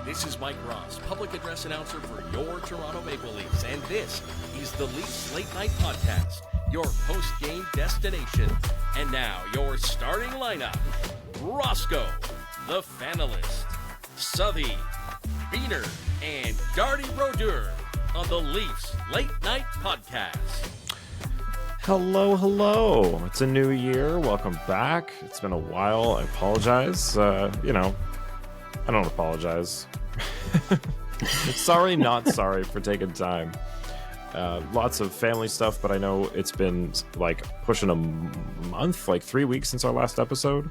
This is Mike Ross, public address announcer for your Toronto Maple Leafs, and this is the Leafs Late Night Podcast, your post-game destination. And now, your starting lineup: Roscoe, the Fanalist, Southey, Biehn, and Darty on the Leafs Late Night Podcast. Hello. It's a new year. Welcome back. It's been a while. I apologize. I don't apologize. Sorry, not sorry for taking time. Lots of family stuff, but I know it's been like pushing a month, like 3 weeks since our last episode.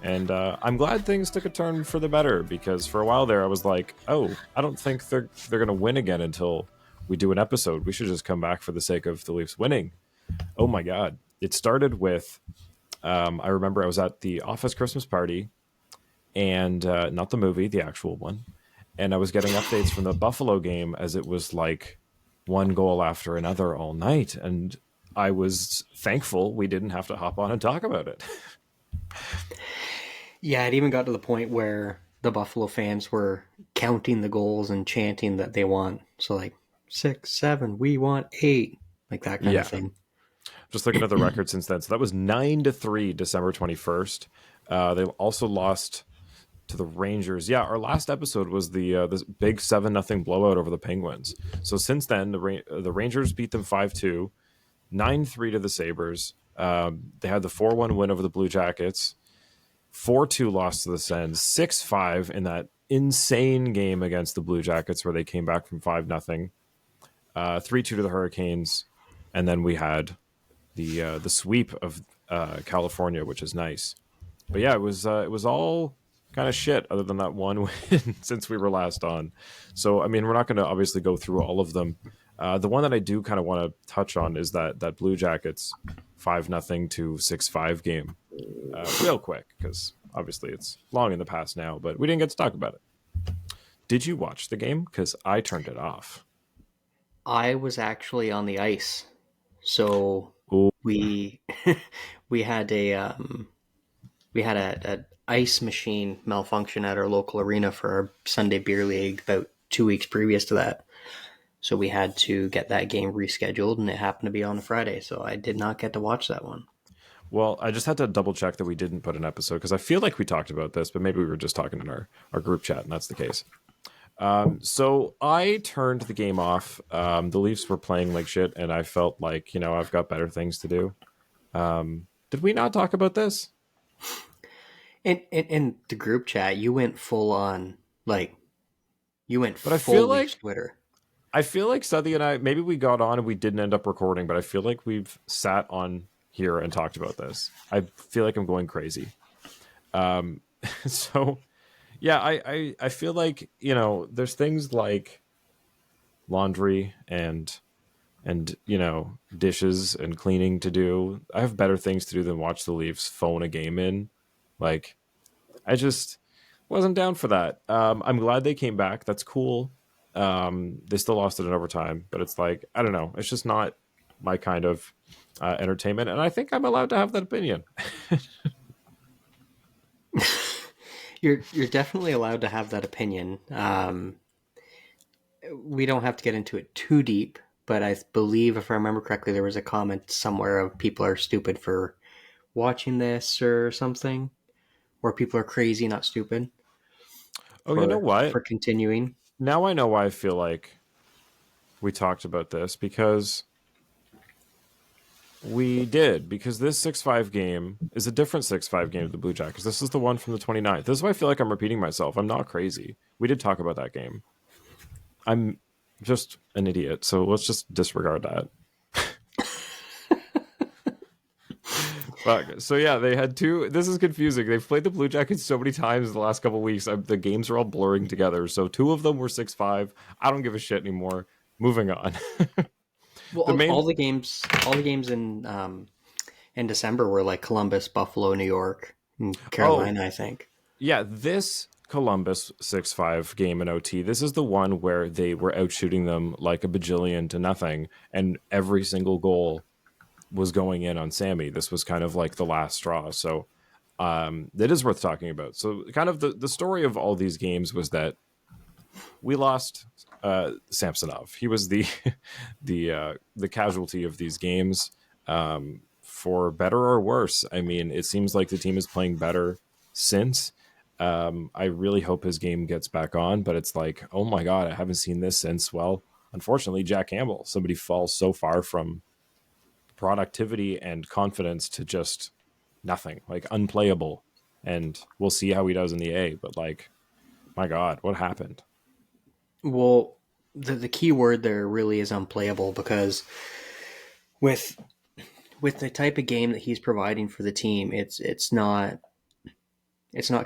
And I'm glad things took a turn for the better, because for a while there I was like, oh, I don't think they're going to win again until we do an episode. We should just come back for the sake of the Leafs winning. Oh my God. It started with, I remember I was at the office Christmas party, and not the movie, the actual one. And I was getting updates from the Buffalo game as it was like one goal after another all night. And I was thankful we didn't have to hop on and talk about it. Yeah, it even got to the point where the Buffalo fans were counting the goals and chanting that they want. So like 6, 7, we want 8, like that kind of thing. Just looking at the record since then. So that was 9-3 December 21st. They also lost to the Rangers. Yeah, our last episode was the this big 7-0 blowout over the Penguins. So since then, the Rangers beat them 5-2, 9-3 to the Sabres. They had the 4-1 win over the Blue Jackets, 4-2 loss to the Sens, 6-5 in that insane game against the Blue Jackets where they came back from 5-0, 3-2 to the Hurricanes, and then we had the sweep of California, which is nice. But yeah, it was all kind of shit other than that one win since we were last on. So, I mean, we're not going to obviously go through all of them. The one that I do kind of want to touch on is that Blue Jackets 5-0 to 6-5 game real quick, because obviously it's long in the past now, but we didn't get to talk about it. Did you watch the game? Because I turned it off. I was actually on the ice. So we had a ice machine malfunction at our local arena for our Sunday beer league about 2 weeks previous to that. So we had to get that game rescheduled, and it happened to be on a Friday, so I did not get to watch that one. Well, I just had to double check that we didn't put an episode, because I feel like we talked about this, but maybe we were just talking in our group chat, and that's the case. So I turned the game off. The Leafs were playing like shit, and I felt like, I've got better things to do. Did we not talk about this? In the group chat, you went full on, like, but I feel like Twitter. I feel like Southey and I, maybe we got on and we didn't end up recording, but I feel like we've sat on here and talked about this. I feel like I'm going crazy. So yeah, I feel like, there's things like laundry and dishes and cleaning to do. I have better things to do than watch the Leafs phone a game in. Like, I just wasn't down for that. I'm glad they came back. That's cool. They still lost it in overtime, but it's like, I don't know. It's just not my kind of entertainment. And I think I'm allowed to have that opinion. You're definitely allowed to have that opinion. We don't have to get into it too deep, but I believe, if I remember correctly, there was a comment somewhere of people are stupid for watching this or something, or people are crazy, not stupid. You know what? For continuing. Now I know why I feel like we talked about this, because we did. Because this 6-5 game is a different 6-5 game to the Blue Jackets. This is the one from the 29th. This is why I feel like I'm repeating myself. I'm not crazy. We did talk about that game. I'm just an idiot, so let's just disregard that. So yeah, they had two. This is confusing. They've played the Blue Jackets so many times in the last couple of weeks. The games are all blurring together. So 2 of them were 6-5. I don't give a shit anymore. Moving on. Well, all the games in December were like Columbus, Buffalo, New York, and Carolina, I think. Yeah, this Columbus 6-5 game in OT, this is the one where they were out shooting them like a bajillion to nothing, and every single goal was going in on Sammy. This was kind of like the last straw. So that is worth talking about. So kind of the story of all these games was that we lost Samsonov. He was the the casualty of these games, for better or worse. I mean, it seems like the team is playing better since. I really hope his game gets back on, but it's like, oh my god, I haven't seen this since, well, unfortunately, Jack Campbell. Somebody falls so far from productivity and confidence to just nothing, like unplayable. And we'll see how he does in the A. But like, my god, what happened? Well, the key word there really is unplayable, because with the type of game that he's providing for the team, it's not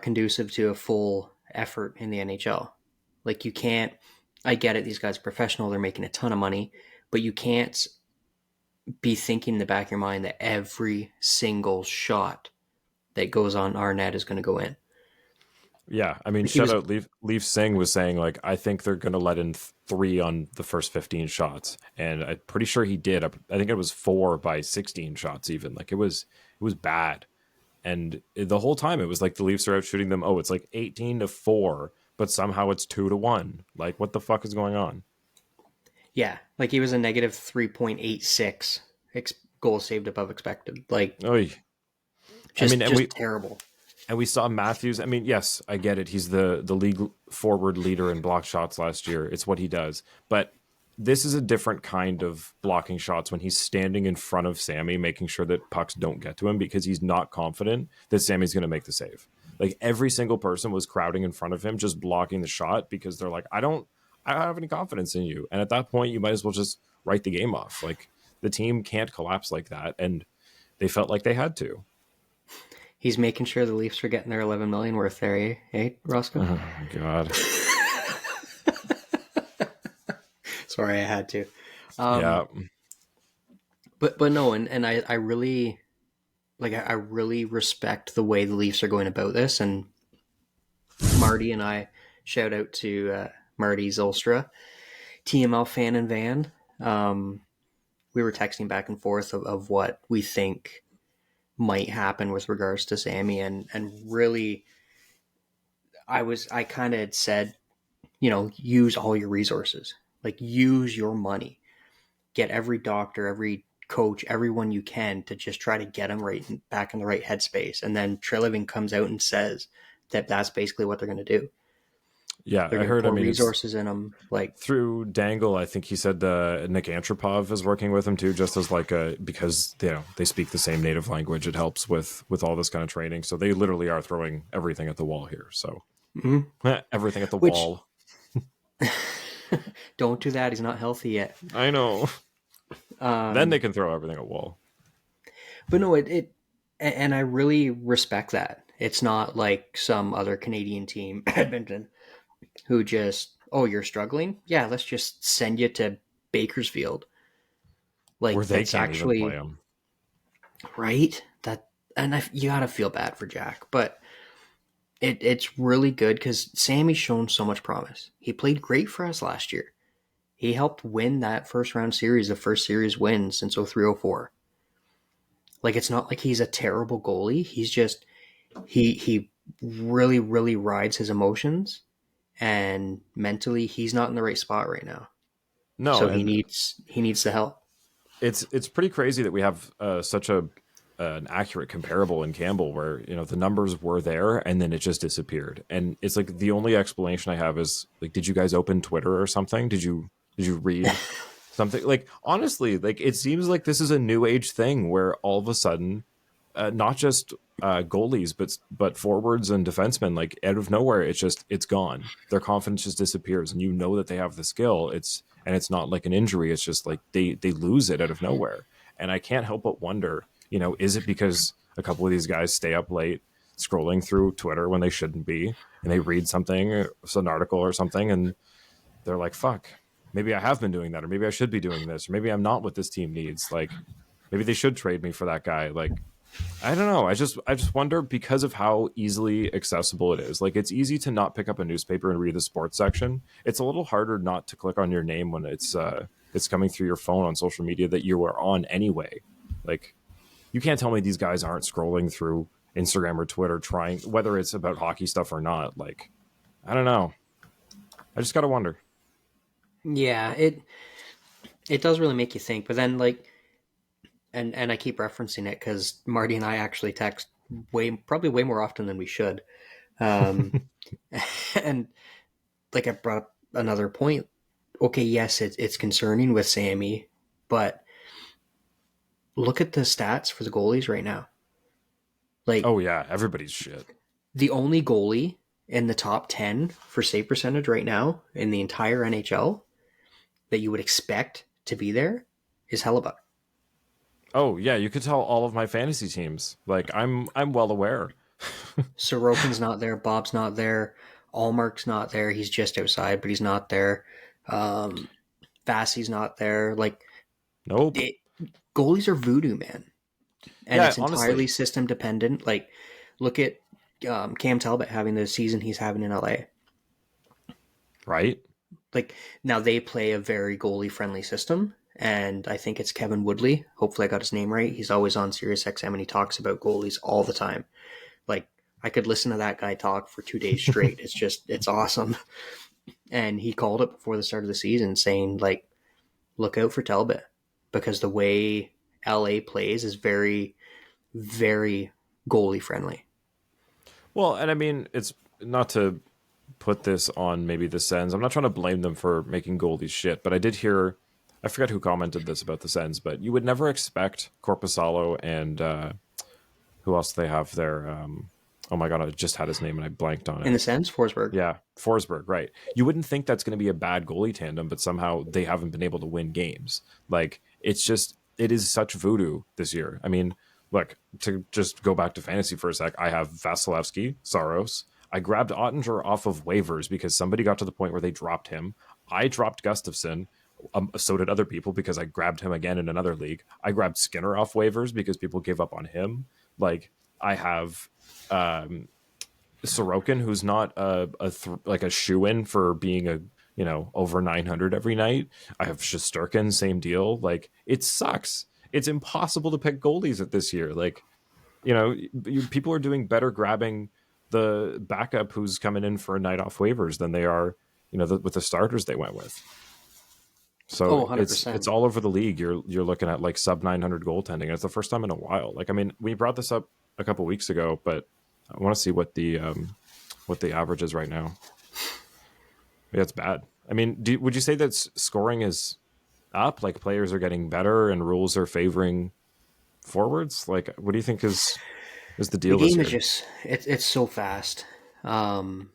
conducive to a full effort in the NHL. Like, you can't, I get it, these guys are professional, they're making a ton of money, but you can't be thinking in the back of your mind that every single shot that goes on our net is going to go in. Yeah, I mean, Leaf Singh was saying, like, I think they're going to let in 3 on the first 15 shots, and I'm pretty sure he did. I think it was 4 by 16 shots even. Like, it was bad. And the whole time it was like the Leafs are out shooting them. Oh, it's like 18-4, but somehow it's 2-1. Like, what the fuck is going on? Yeah, like he was a negative 3.86 goals saved above expected. Like, just terrible. And we saw Matthews. I mean, yes, I get it. He's the league forward leader in block shots last year. It's what he does. But this is a different kind of blocking shots when he's standing in front of Sammy, making sure that pucks don't get to him, because he's not confident that Sammy's going to make the save. Like, every single person was crowding in front of him, just blocking the shot, because they're like, I don't have any confidence in you. And at that point, you might as well just write the game off. Like, the team can't collapse like that. And they felt like they had to. He's making sure the Leafs are getting their $11 million worth there, eh, Roscoe? Oh, God. Sorry, I had to. Yeah. But no, and I really, like, I really respect the way the Leafs are going about this. And Marty and I, shout out to Marty Zolstra, TML fan and Van. We were texting back and forth of what we think might happen with regards to Sammy, and really, I kind of had said, use all your resources, like, use your money, get every doctor, every coach, everyone you can to just try to get him back in the right headspace. And then Treliving comes out and says that that's basically what they're going to do. Yeah, I heard. Resources in them, like through Dangle. I think he said Nick Antropov is working with him too, just as like because they speak the same native language. It helps with all this kind of training. So they literally are throwing everything at the wall here. So everything at the wall. Don't do that. He's not healthy yet. I know. Then they can throw everything at wall. But no, and I really respect that. It's not like some other Canadian team, Edmonton, who just, oh, you're struggling? Yeah, let's just send you to Bakersfield. Like, where they that's can't actually even play them. Right. You gotta feel bad for Jack, but it's really good because Sammy's shown so much promise. He played great for us last year. He helped win that first round series, the first series win since 03-04. Like, it's not like he's a terrible goalie. He's just he really, really rides his emotions. And mentally, he's not in the right spot right now. No, so he needs the help. It's pretty crazy that we have such an accurate comparable in Campbell, where the numbers were there and then it just disappeared. And it's like the only explanation I have is like, did you guys open Twitter or something? Did you read something? Like, honestly, like, it seems like this is a new age thing where all of a sudden, not just goalies, but forwards and defensemen, like, out of nowhere, it's gone. Their confidence just disappears, and that they have the skill. It's not like an injury. It's just like they lose it out of nowhere. And I can't help but wonder, is it because a couple of these guys stay up late scrolling through Twitter when they shouldn't be, and they read something, an article or something, and they're like, fuck, maybe I have been doing that, or maybe I should be doing this, or maybe I'm not what this team needs. Like, maybe they should trade me for that guy. Like, I don't know. I just wonder, because of how easily accessible it is. Like, it's easy to not pick up a newspaper and read the sports section. It's a little harder not to click on your name when it's coming through your phone on social media that you are on anyway. Like, you can't tell me these guys aren't scrolling through Instagram or Twitter trying, whether it's about hockey stuff or not. Like, I don't know. I just gotta wonder. Yeah, it does really make you think. But then like, and I keep referencing it because Marty and I actually text probably way more often than we should. Um, and like I brought up another point. Okay, yes, it's concerning with Sammy, but look at the stats for the goalies right now. Like Oh yeah, everybody's shit. the only goalie in the top 10 for save percentage right now in the entire NHL that you would expect to be there is Hellebuck. Oh yeah, you could tell all of my fantasy teams. Like I'm well aware. Sorokin's not there. Bob's not there. Allmark's not there. He's just outside, but he's not there. Um, Vassie's not there. Like, Nope. goalies are voodoo, man. And Yeah, it's honestly. entirely system dependent. Like, look at Cam Talbot having the season he's having in LA. Right? Like, now they play a very goalie friendly system. And I think it's Kevin Woodley. Hopefully, I got his name right. He's always on SiriusXM and he talks about goalies all the time. Like, I could listen to that guy talk for 2 days straight. It's awesome. And he called it before the start of the season saying, like, look out for Talbot because the way LA plays is very, very goalie friendly. Well, and I mean, it's not to put this on maybe the Sens. I'm not trying to blame them for making goalies shit, but I did hear, I forget who commented this about the Sens, but you would never expect Corpusalo and who else do they have there? Oh my God, I just had his name and I blanked on it. In the sense, Forsberg. Yeah, Forsberg, right. You wouldn't think that's going to be a bad goalie tandem, but somehow they haven't been able to win games. Like, it's just, it is such voodoo this year. I mean, look, to just go back to fantasy for a sec, I have Vasilevsky, Saros. I grabbed Ottinger off of waivers because somebody got to the point where they dropped him. I dropped Gustafson. So did other people because I grabbed him again in another league. I grabbed Skinner off waivers because people gave up on him. Like, I have Sorokin, who's not like a shoe-in for being a, you know, over 900 every night. I have Shesterkin, same deal. Like, it sucks. It's impossible to pick goalies at this year. Like, you know, people are doing better grabbing the backup who's coming in for a night off waivers than they are, you know, with the starters they went with. So 100%. it's all over the league. You're looking at like sub 900 goaltending. And it's the first time in a while. Like, I mean, we brought this up a couple weeks ago, but I want to see what the average is right now. Yeah, it's bad. I mean, would you say that scoring is up? Like, players are getting better and rules are favoring forwards? Like, what do you think is the deal? The game this is year? just it's so fast, and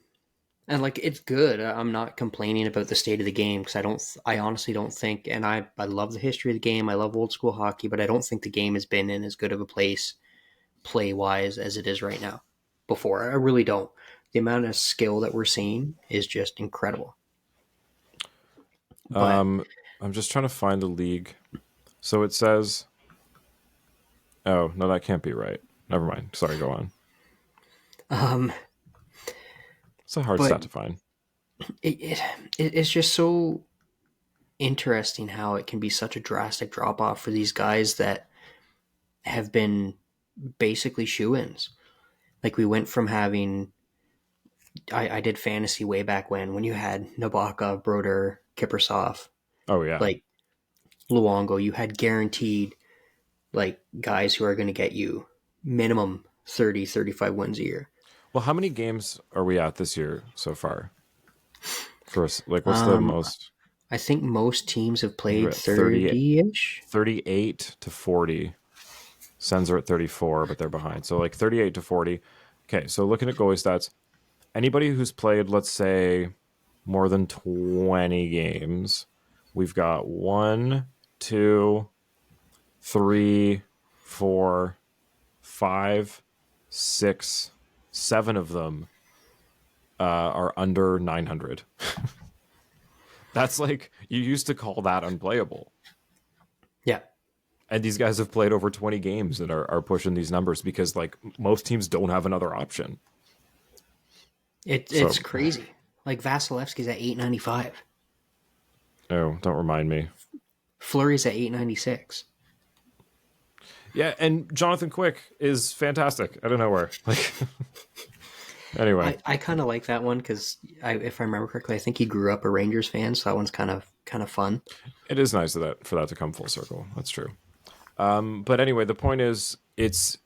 like it's good. I'm not complaining about the state of the game because I honestly don't think, and I love the history of the game. I love old school hockey, but I don't think the game has been in as good of a place play wise as it is right now. Before, I really don't. The amount of skill that we're seeing is just incredible. But, I'm just trying to find the league. So it says, oh no, that can't be right. Never mind. Sorry, go on. It's a hard stat to find. It's just so interesting how it can be such a drastic drop off for these guys that have been basically shoe-ins. Like, we went from having, I did fantasy way back when you had Nabokov, Broder, Kiprusoff. Oh yeah. Like Luongo, you had guaranteed like guys who are going to get you minimum 30, 35 wins a year. Well, how many games are we at this year so far? For us, like, what's the most? I think most teams have played 30-ish. 38 to 40. Sens are at 34, but they're behind. So like 38 to 40. Okay, so looking at goalie stats, anybody who's played, let's say, more than 20 games, we've got 1, 2, 3, 4, 5, 6, 7 of them are under 900. That's like, you used to call that unplayable. Yeah. And these guys have played over 20 games and are pushing these numbers because, like, most teams don't have another option. It's crazy. Like, Vasilevsky's at 895. Oh, don't remind me. Fleury's at 896. Yeah, and Jonathan Quick is fantastic. I don't know where. Like, Anyway, I kind of like that one because if I remember correctly, I think he grew up a Rangers fan, so that one's kind of fun. it is nice for that to come full circle. That's true. But anyway, the point is, it's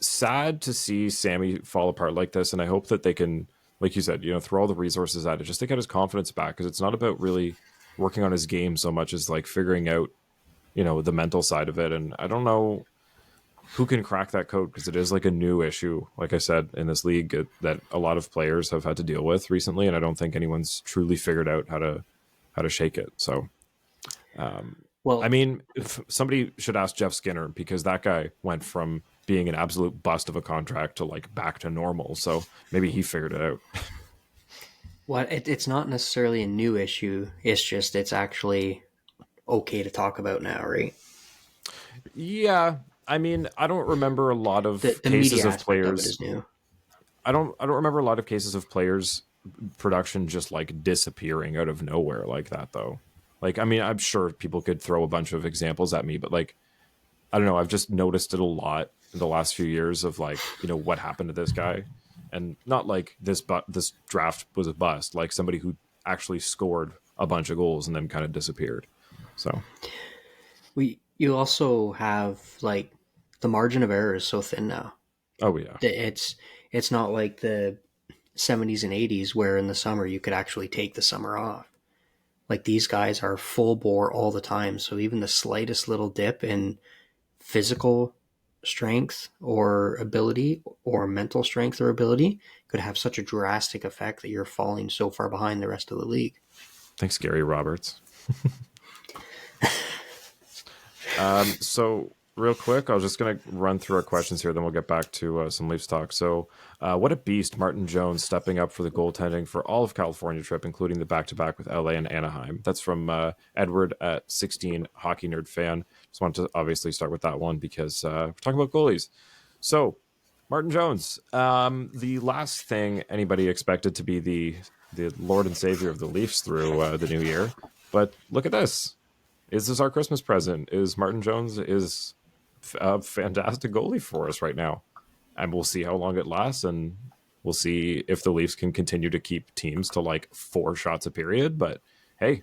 sad to see Sammy fall apart like this, and I hope that they can, like you said, throw all the resources at it just to get his confidence back. Because it's not about really working on his game so much as like figuring out, the mental side of it. And I don't know who can crack that code because it is like a new issue, like I said, in this league that a lot of players have had to deal with recently, and I don't think anyone's truly figured out how to shake it. So. I Well, mean, if somebody should ask Jeff Skinner because that guy went from being an absolute bust of a contract to like back to normal. So maybe he figured it out. it's not necessarily a new issue. It's just it's actually okay to talk about now, right? Yeah, I mean, I don't remember a lot of The cases media of aspect of it players. is new. I don't remember a lot of cases of players production just like disappearing out of nowhere like that though. Like, I mean, I'm sure people could throw a bunch of examples at me, but like, I don't know. I've just noticed it a lot in the last few years of like, what happened to this guy, and not like this draft was a bust. Like somebody who actually scored a bunch of goals and then kind of disappeared. So You also have like the margin of error is so thin now. oh yeah, It's not like the 70s and 80s where in the summer you could actually take the summer off. Like these guys are full bore all the time, so even the slightest little dip in physical strength or ability or mental strength or ability could have such a drastic effect that you're falling so far behind the rest of the league. thanks Gary Roberts. So real quick, I was just going to run through our questions here, then we'll get back to some Leafs talk. So what a beast, Martin Jones stepping up for the goaltending for all of California trip, including the back-to-back with LA and Anaheim. That's from Edward at 16, hockey nerd fan. Just wanted to obviously start with that one because we're talking about goalies. So Martin Jones, the last thing anybody expected to be the Lord and Savior of the Leafs through the new year. But look at this. Is this our Christmas present? Is Martin Jones is a fantastic goalie for us right now. And we'll see how long it lasts, and we'll see if the Leafs can continue to keep teams to like 4 shots a period. But hey,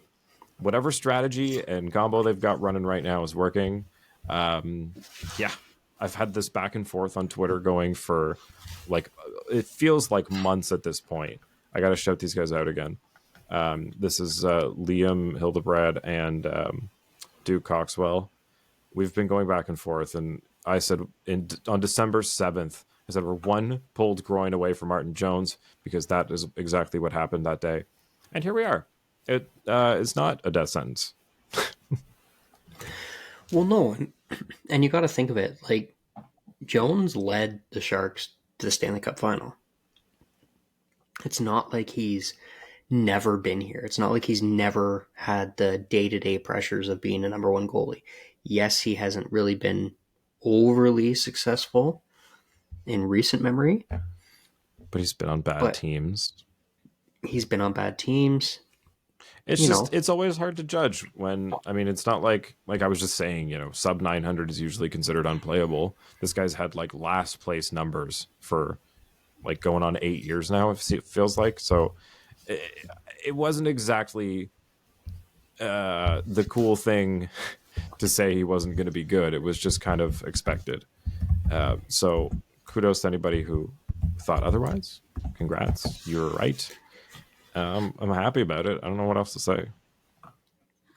whatever strategy and combo they've got running right now is working. Yeah, I've had this back and forth on Twitter going for like, it feels like months at this point. I got to shout these guys out again. This is Liam Hildebrand and Duke Coxwell. We've been going back and forth, and I said on December 7th, I said we're one pulled groin away from Martin Jones because that is exactly what happened that day. And here we are. It's not a death sentence. Well, no, and you got to think of it like Jones led the Sharks to the Stanley Cup final. It's not like he's never been here. It's not like he's never had the day-to-day pressures of being a number one goalie. Yes, he hasn't really been overly successful in recent memory. But he's been on bad teams. He's been on bad teams. It's just, it's always hard to judge when, I mean, it's not like I was just saying, sub 900 is usually considered unplayable. This guy's had like last place numbers for like going on 8 years now, it feels like. So it wasn't exactly the cool thing to say he wasn't going to be good. It was just kind of expected. So kudos to anybody who thought otherwise. Congrats. You were right. I'm happy about it. I don't know what else to say.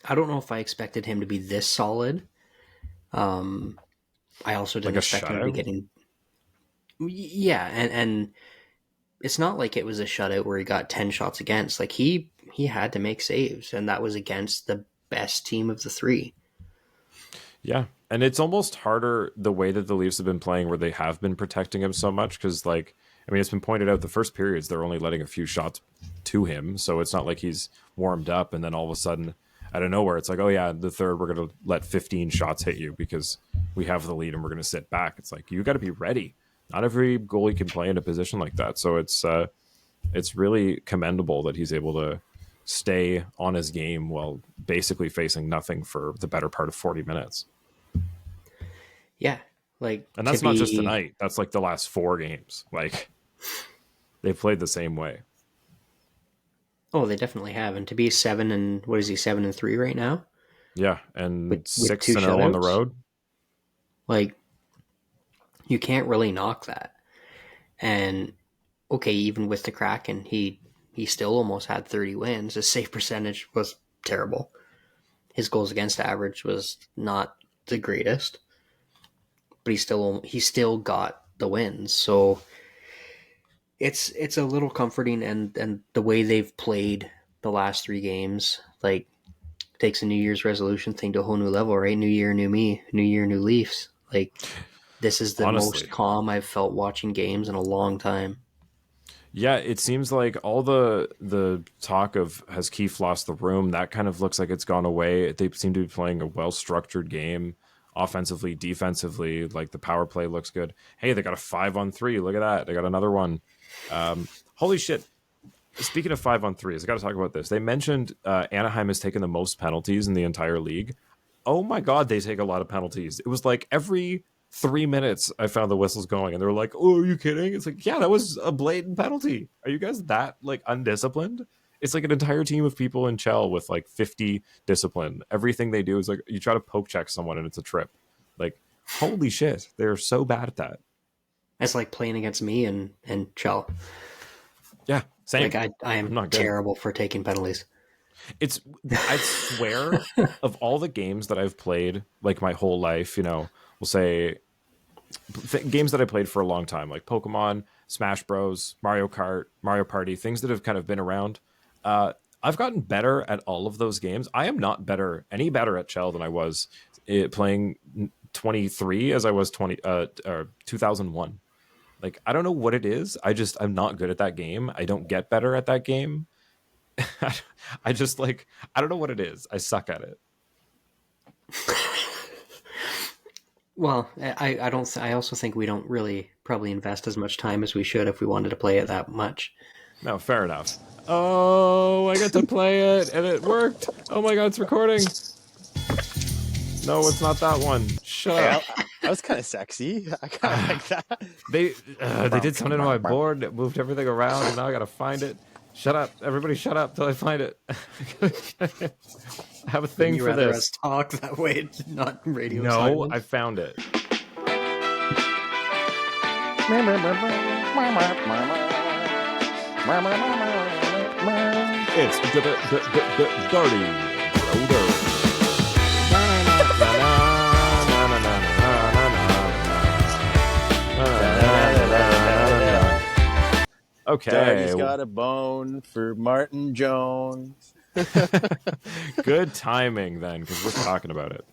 I don't know if I expected him to be this solid. I also didn't expect him to be getting... Yeah, and it's not like it was a shutout where he got 10 shots against. Like, he had to make saves, and that was against the best team of the 3. Yeah, and it's almost harder the way that the Leafs have been playing where they have been protecting him so much because, like, I mean, it's been pointed out the first periods they're only letting a few shots to him, so it's not like he's warmed up and then all of a sudden, out of nowhere, it's like, oh yeah, the third we're going to let 15 shots hit you because we have the lead and we're going to sit back. It's like, you got to be ready. Not every goalie can play in a position like that, so it's really commendable that he's able to stay on his game while basically facing nothing for the better part of 40 minutes. Yeah, like, and that's not just tonight. That's like the last 4 games. Like, they've played the same way. Oh, they definitely have. And to be 7-3 right now? Yeah, and With 6-0 on the shutouts? road. Like, you can't really knock that. And okay, even with the Kraken, he still almost had 30 wins. His save percentage was terrible. His goals against average was not the greatest, but he still got the wins. So it's a little comforting, and the way they've played the last 3 games, like, takes a New Year's resolution thing to a whole new level, right? New year, new me, new year, new Leafs. Like, this is the Honestly. most calm I've felt watching games in a long time. Yeah, it seems like all the talk of has Keefe lost the room, that kind of looks like it's gone away. They seem to be playing a well-structured game, offensively, defensively. Like, the power play looks good. Hey, they got a 5-on-3. Look at that. They got another one. Holy shit. Speaking of 5-on-3s, I got to talk about this. They mentioned Anaheim has taken the most penalties in the entire league. Oh my God, they take a lot of penalties. It was like every 3 minutes I found the whistles going, and they were like, "Oh, are you kidding?" It's like, yeah, that was a blatant penalty. Are you guys that like undisciplined? It's like an entire team of people in Chell with like 50 discipline. Everything they do is like you try to poke check someone and it's a trip. Like, holy shit, they're so bad at that. It's like playing against me and Chell. Yeah, same. Like, I am not good. terrible for taking penalties. I swear, of all the games that I've played, like my whole life, we'll say games that I played for a long time, like Pokemon, Smash Bros, Mario Kart, Mario Party, things that have kind of been around. I've gotten better at all of those games. I am not any better at Chell than I was playing 23 as I was 2001. Like, I don't know what it is. I'm not good at that game. I don't get better at that game. I just like, I don't know what it is. I suck at it. Well, I don't. I also think we don't really probably invest as much time as we should if we wanted to play it that much. No, fair enough. Oh, I got to play it and it worked. Oh my God, it's recording. No, it's not that one. Shut up. That was kind of sexy. I kind of like that. They did something to my board that moved everything around, and now I gotta find it. Shut up, everybody! Shut up till I find it. I have a thing for rather this. us talk that way, it's not radio. No, silence. I found it. It's Darty, brother. Okay. Darty's got a bone for Martin Jones. Good timing then, because we're talking about it.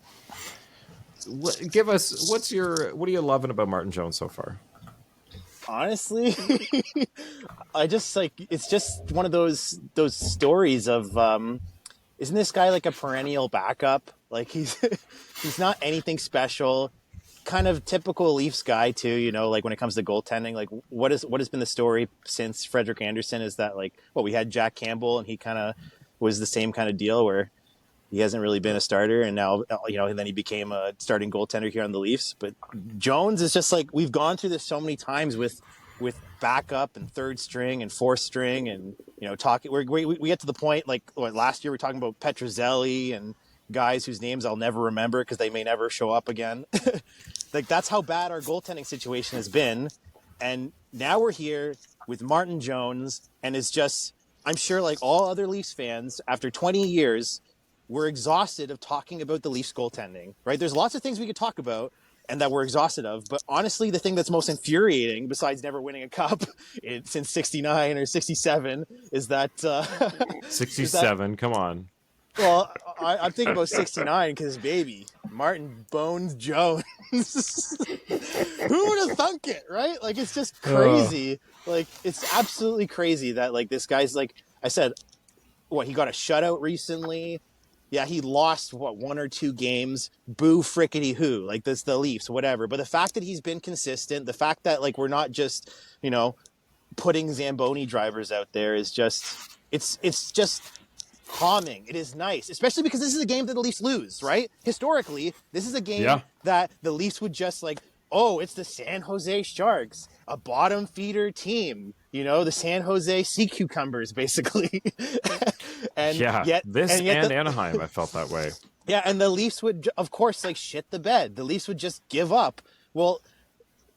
Give us what are you loving about Martin Jones so far? Honestly, I just like it's just one of those stories of isn't this guy like a perennial backup? Like he's not anything special. Kind of typical Leafs guy too, like when it comes to goaltending, like what has been the story since Frederik Andersen is that like, well, we had Jack Campbell and he kind of was the same kind of deal where he hasn't really been a starter, and now, and then he became a starting goaltender here on the Leafs. But Jones is just like, we've gone through this so many times with backup and third string and fourth string, and talking. We get to the point like last year we were talking about Petruzzelli and guys whose names I'll never remember because they may never show up again. Like that's how bad our goaltending situation has been, and now we're here with Martin Jones, and it's just, I'm sure like all other Leafs fans after 20 years. We're exhausted of talking about the Leafs goaltending, right? There's lots of things we could talk about and that we're exhausted of. But honestly, the thing that's most infuriating, besides never winning a cup since 69 or 67, is that... 67, come on. Well, I'm thinking about 69 because, baby, Martin Bones Jones. Who would have thunk it, right? Like, it's just crazy. Like, it's absolutely crazy that, like, this guy's, like, I said, he got a shutout recently. Yeah, he lost, 1 or 2 games. Boo frickety who. Like, this the Leafs, whatever. But the fact that he's been consistent, the fact that, like, we're not just, putting Zamboni drivers out there is just... It's just calming. It is nice. Especially because this is a game that the Leafs lose, right? Historically, this is a game that the Leafs would just, like, oh, it's the San Jose Sharks, a bottom feeder team. You know, the San Jose Sea Cucumbers, basically. and Yeah, yet, this and yet Anaheim, I felt that way. yeah, and the Leafs would, of course, like shit the bed. The Leafs would just give up. Well,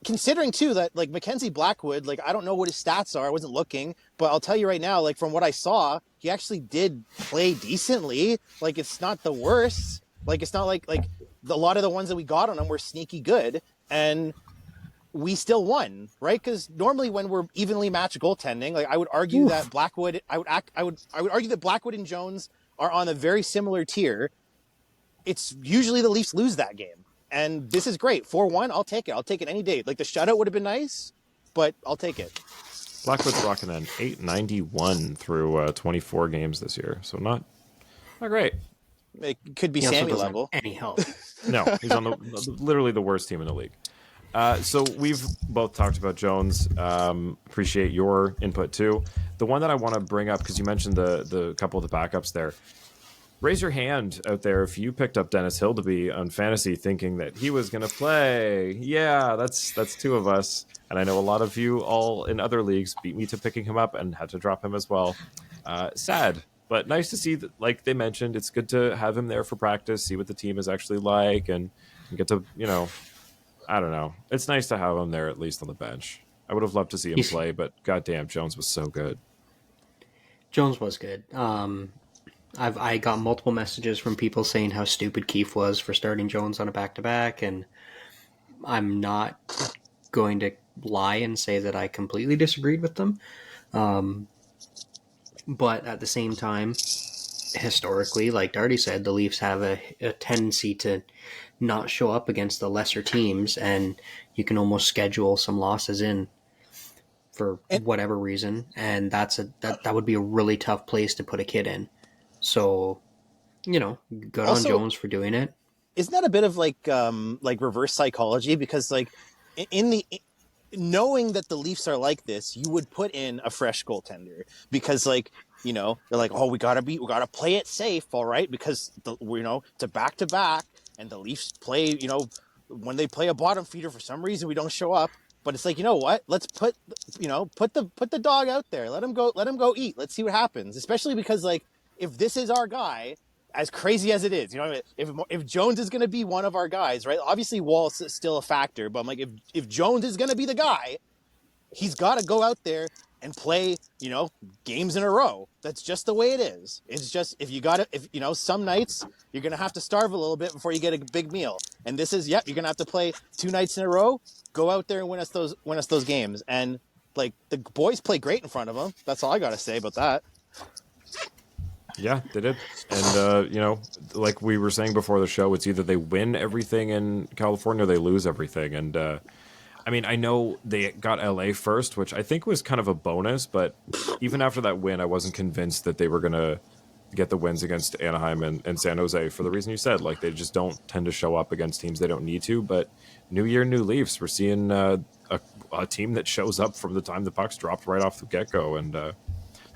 considering too that like Mackenzie Blackwood, like I don't know what his stats are. I wasn't looking, but I'll tell you right now, like from what I saw, he actually did play decently. Like it's not the worst. Like it's not like a lot of the ones that we got on him were sneaky good, and we still won, right? Because normally when we're evenly matched goaltending, like I would argue that Blackwood, I would argue that Blackwood and Jones are on a very similar tier. It's usually the Leafs lose that game. And this is great. 4-1, I'll take it. I'll take it any day. Like the shutout would have been nice, but I'll take it. Blackwood's rocking an 891 through 24 games this year. So not great. It could be He also Sammy doesn't level. have any help. No, he's on literally the worst team in the league. So we've both talked about Jones. Appreciate your input too. The one that I want to bring up, because you mentioned the couple of the backups there. Raise your hand out there if you picked up Dennis Hildeby on fantasy thinking that he was going to play. Yeah, that's two of us. And I know a lot of you all in other leagues beat me to picking him up and had to drop him as well. Sad, but nice to see that, like they mentioned, it's good to have him there for practice, see what the team is actually like, and get to, I don't know. It's nice to have him there at least on the bench. I would have loved to see him play, but goddamn, Jones was so good. Jones was good. I got multiple messages from people saying how stupid Keefe was for starting Jones on a back-to-back, and I'm not going to lie and say that I completely disagreed with them. But at the same time, historically, like Darty said, the Leafs have a tendency to not show up against the lesser teams, and you can almost schedule some losses in for whatever reason, and that would be a really tough place to put a kid in. So, good Also, on Jones for doing it. Isn't that a bit of like reverse psychology? Because like knowing that the Leafs are like this, you would put in a fresh goaltender because like, they're like, oh, we gotta play it safe. All right. Because it's a back to back and the Leafs play, when they play a bottom feeder, for some reason, we don't show up. But it's like, you know what? Let's put the dog out there. Let him go eat. Let's see what happens. Especially because like, if this is our guy, as crazy as it is, if Jones is going to be one of our guys, right? Obviously, Wall's still a factor, but I'm like, if Jones is going to be the guy, he's got to go out there and play, games in a row. That's just the way it is. It's just some nights you're going to have to starve a little bit before you get a big meal, and this is you're going to have to play 2 nights in a row. Go out there and win us those games, and like the boys play great in front of them. That's all I got to say about that. Yeah, they did. And, like we were saying before the show, it's either they win everything in California or they lose everything. And, I know they got LA first, which I think was kind of a bonus. But even after that win, I wasn't convinced that they were going to get the wins against Anaheim and San Jose for the reason you said. Like, they just don't tend to show up against teams they don't need to. But new year, new Leafs. We're seeing a team that shows up from the time the puck's dropped right off the get-go. And,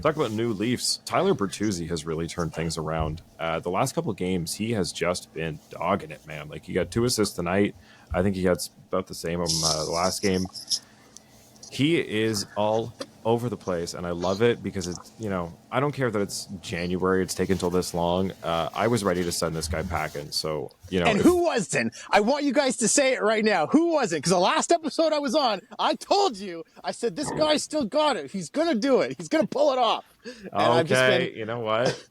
talk about new Leafs. Tyler Bertuzzi has really turned things around. The last couple of games, he has just been dogging it, man. Like, he got 2 assists tonight. I think he got about the same on the last game. He is all over the place, and I love it because it's, I don't care that it's January. It's taken till this long. I was ready to send this guy packing. So, And who wasn't? I want you guys to say it right now. Who wasn't? Because the last episode I was on, I told you, I said, this guy still got it. He's going to do it. He's going to pull it off. And okay, you know what?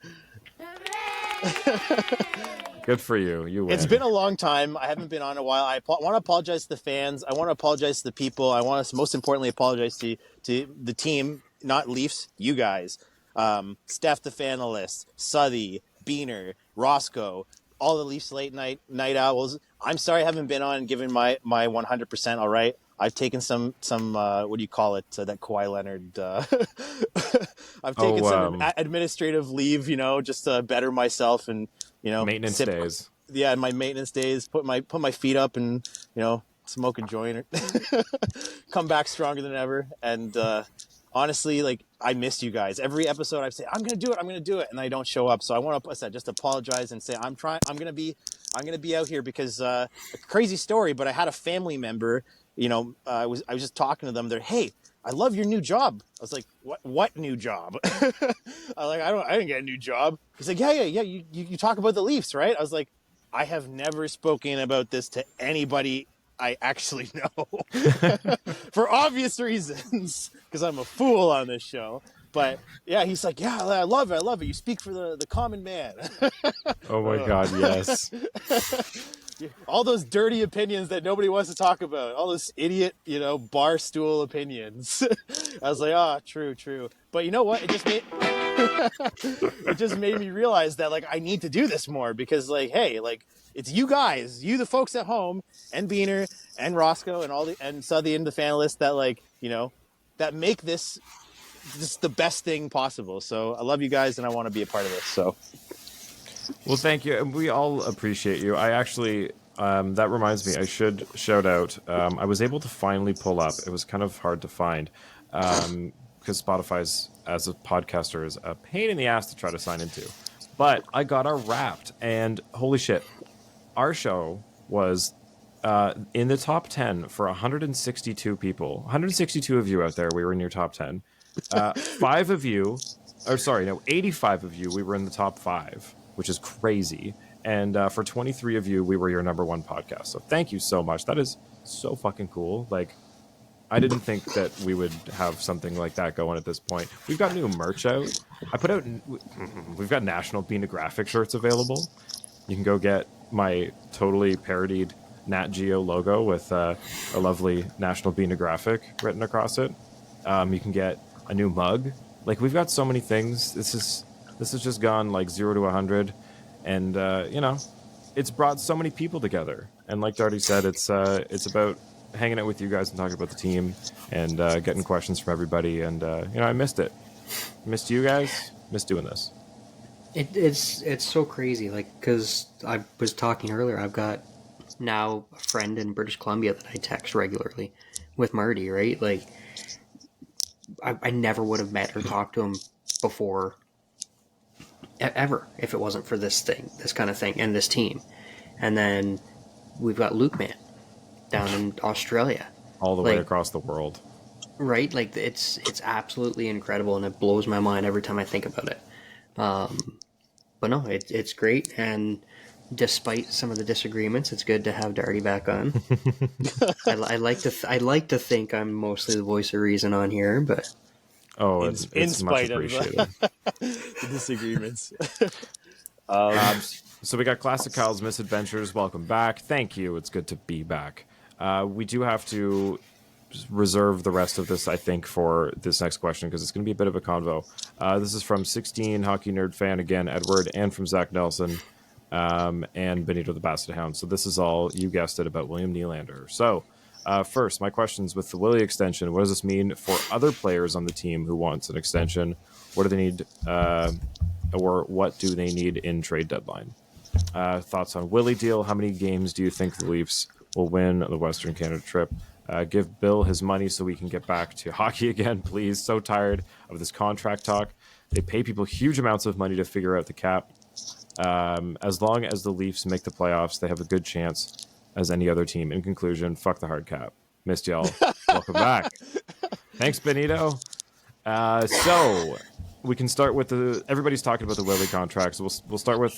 Good for you. You win. It's been a long time. I haven't been on in a while. I want to apologize to the fans. I want to apologize to the people. I want to most importantly apologize to the team, not Leafs, you guys. Steph the Fanalist, Southey, Biehn, Roscoe, all the Leafs late night owls. I'm sorry I haven't been on and given my 100%. All right. I've taken some what do you call it? That Kawhi Leonard. I've taken some administrative leave, just to better myself and maintenance days. Yeah, my maintenance days. Put my feet up and smoke a joint. Come back stronger than ever. And honestly, like I missed you guys. Every episode I say I'm gonna do it, and I don't show up. So I want to just apologize and say I'm I'm going to be out here because a crazy story, but I had a family member, I was just talking to them. They're, hey, I love your new job. I was like, what new job? I didn't get a new job. He's like, yeah. You talk about the Leafs, right? I was like, I have never spoken about this to anybody I actually know for obvious reasons, because I'm a fool on this show. But yeah, he's like, yeah, I love it. You speak for the common man. Oh my God, yes. All those dirty opinions that nobody wants to talk about. All those idiot, bar stool opinions. I was like, true. But you know what? It just made me realize that, like, I need to do this more because, like, hey, like, it's you guys, the folks at home, and Biehn and Roscoe and Southey and the Fanalist that, like, that make this the best thing possible. So I love you guys and I want to be a part of this. So. Well, thank you. And we all appreciate you. I actually, that reminds me, I should shout out. I was able to finally pull up. It was kind of hard to find because Spotify's, as a podcaster, is a pain in the ass to try to sign into. But I got our Wrapped, and holy shit, our show was in the top 10 for 162 people. 162 of you out there, we were in your top 10. 85 of you, we were in the top 5. Which is crazy. And for 23 of you, we were your number 1 podcast. So thank you so much. That is so fucking cool. Like, I didn't think that we would have something like that going at this point. We've got new merch out. We've got National Biehn graphic shirts available. You can go get my totally parodied Nat Geo logo with a lovely National Biehn graphic written across it. You can get a new mug. Like, we've got so many things. This has just gone like 0 to 100, and it's brought so many people together. And like Darty said, it's about hanging out with you guys and talking about the team and getting questions from everybody. And I missed it. Missed you guys. Missed doing this. It's so crazy. Like, because I was talking earlier, I've got now a friend in British Columbia that I text regularly with Marty. Right, like I never would have met or talked to him before. Ever, if it wasn't for this kind of thing, and this team. And then we've got Luke Man down in Australia. All the way across the world. Right? Like, it's absolutely incredible, and it blows my mind every time I think about it. But no, it's great, and despite some of the disagreements, it's good to have Darty back on. I like to think I'm mostly the voice of reason on here, but... Oh, it's much appreciated. Of the disagreements. So we got Classic Kyle's Misadventures. Welcome back. Thank you. It's good to be back. We do have to reserve the rest of this, I think, for this next question because it's going to be a bit of a convo. This is from 16 Hockey Nerd Fan, again, Edward, and from Zach Nelson and Benito the Basset Hound. So this is all, you guessed it, about William Nylander. So... first, my questions with the Willy extension. What does this mean for other players on the team who wants an extension? What do they need, or what do they need in trade deadline? Thoughts on Willy deal? How many games do you think the Leafs will win on the Western Canada trip? Give Bill his money so we can get back to hockey again, please. So tired of this contract talk. They pay people huge amounts of money to figure out the cap. As long as the Leafs make the playoffs, they have a good chance as any other team. In conclusion, fuck the hard cap. Missed y'all. Welcome back. Thanks, Benito. So we can start with everybody's talking about the Willy contract, so we'll start with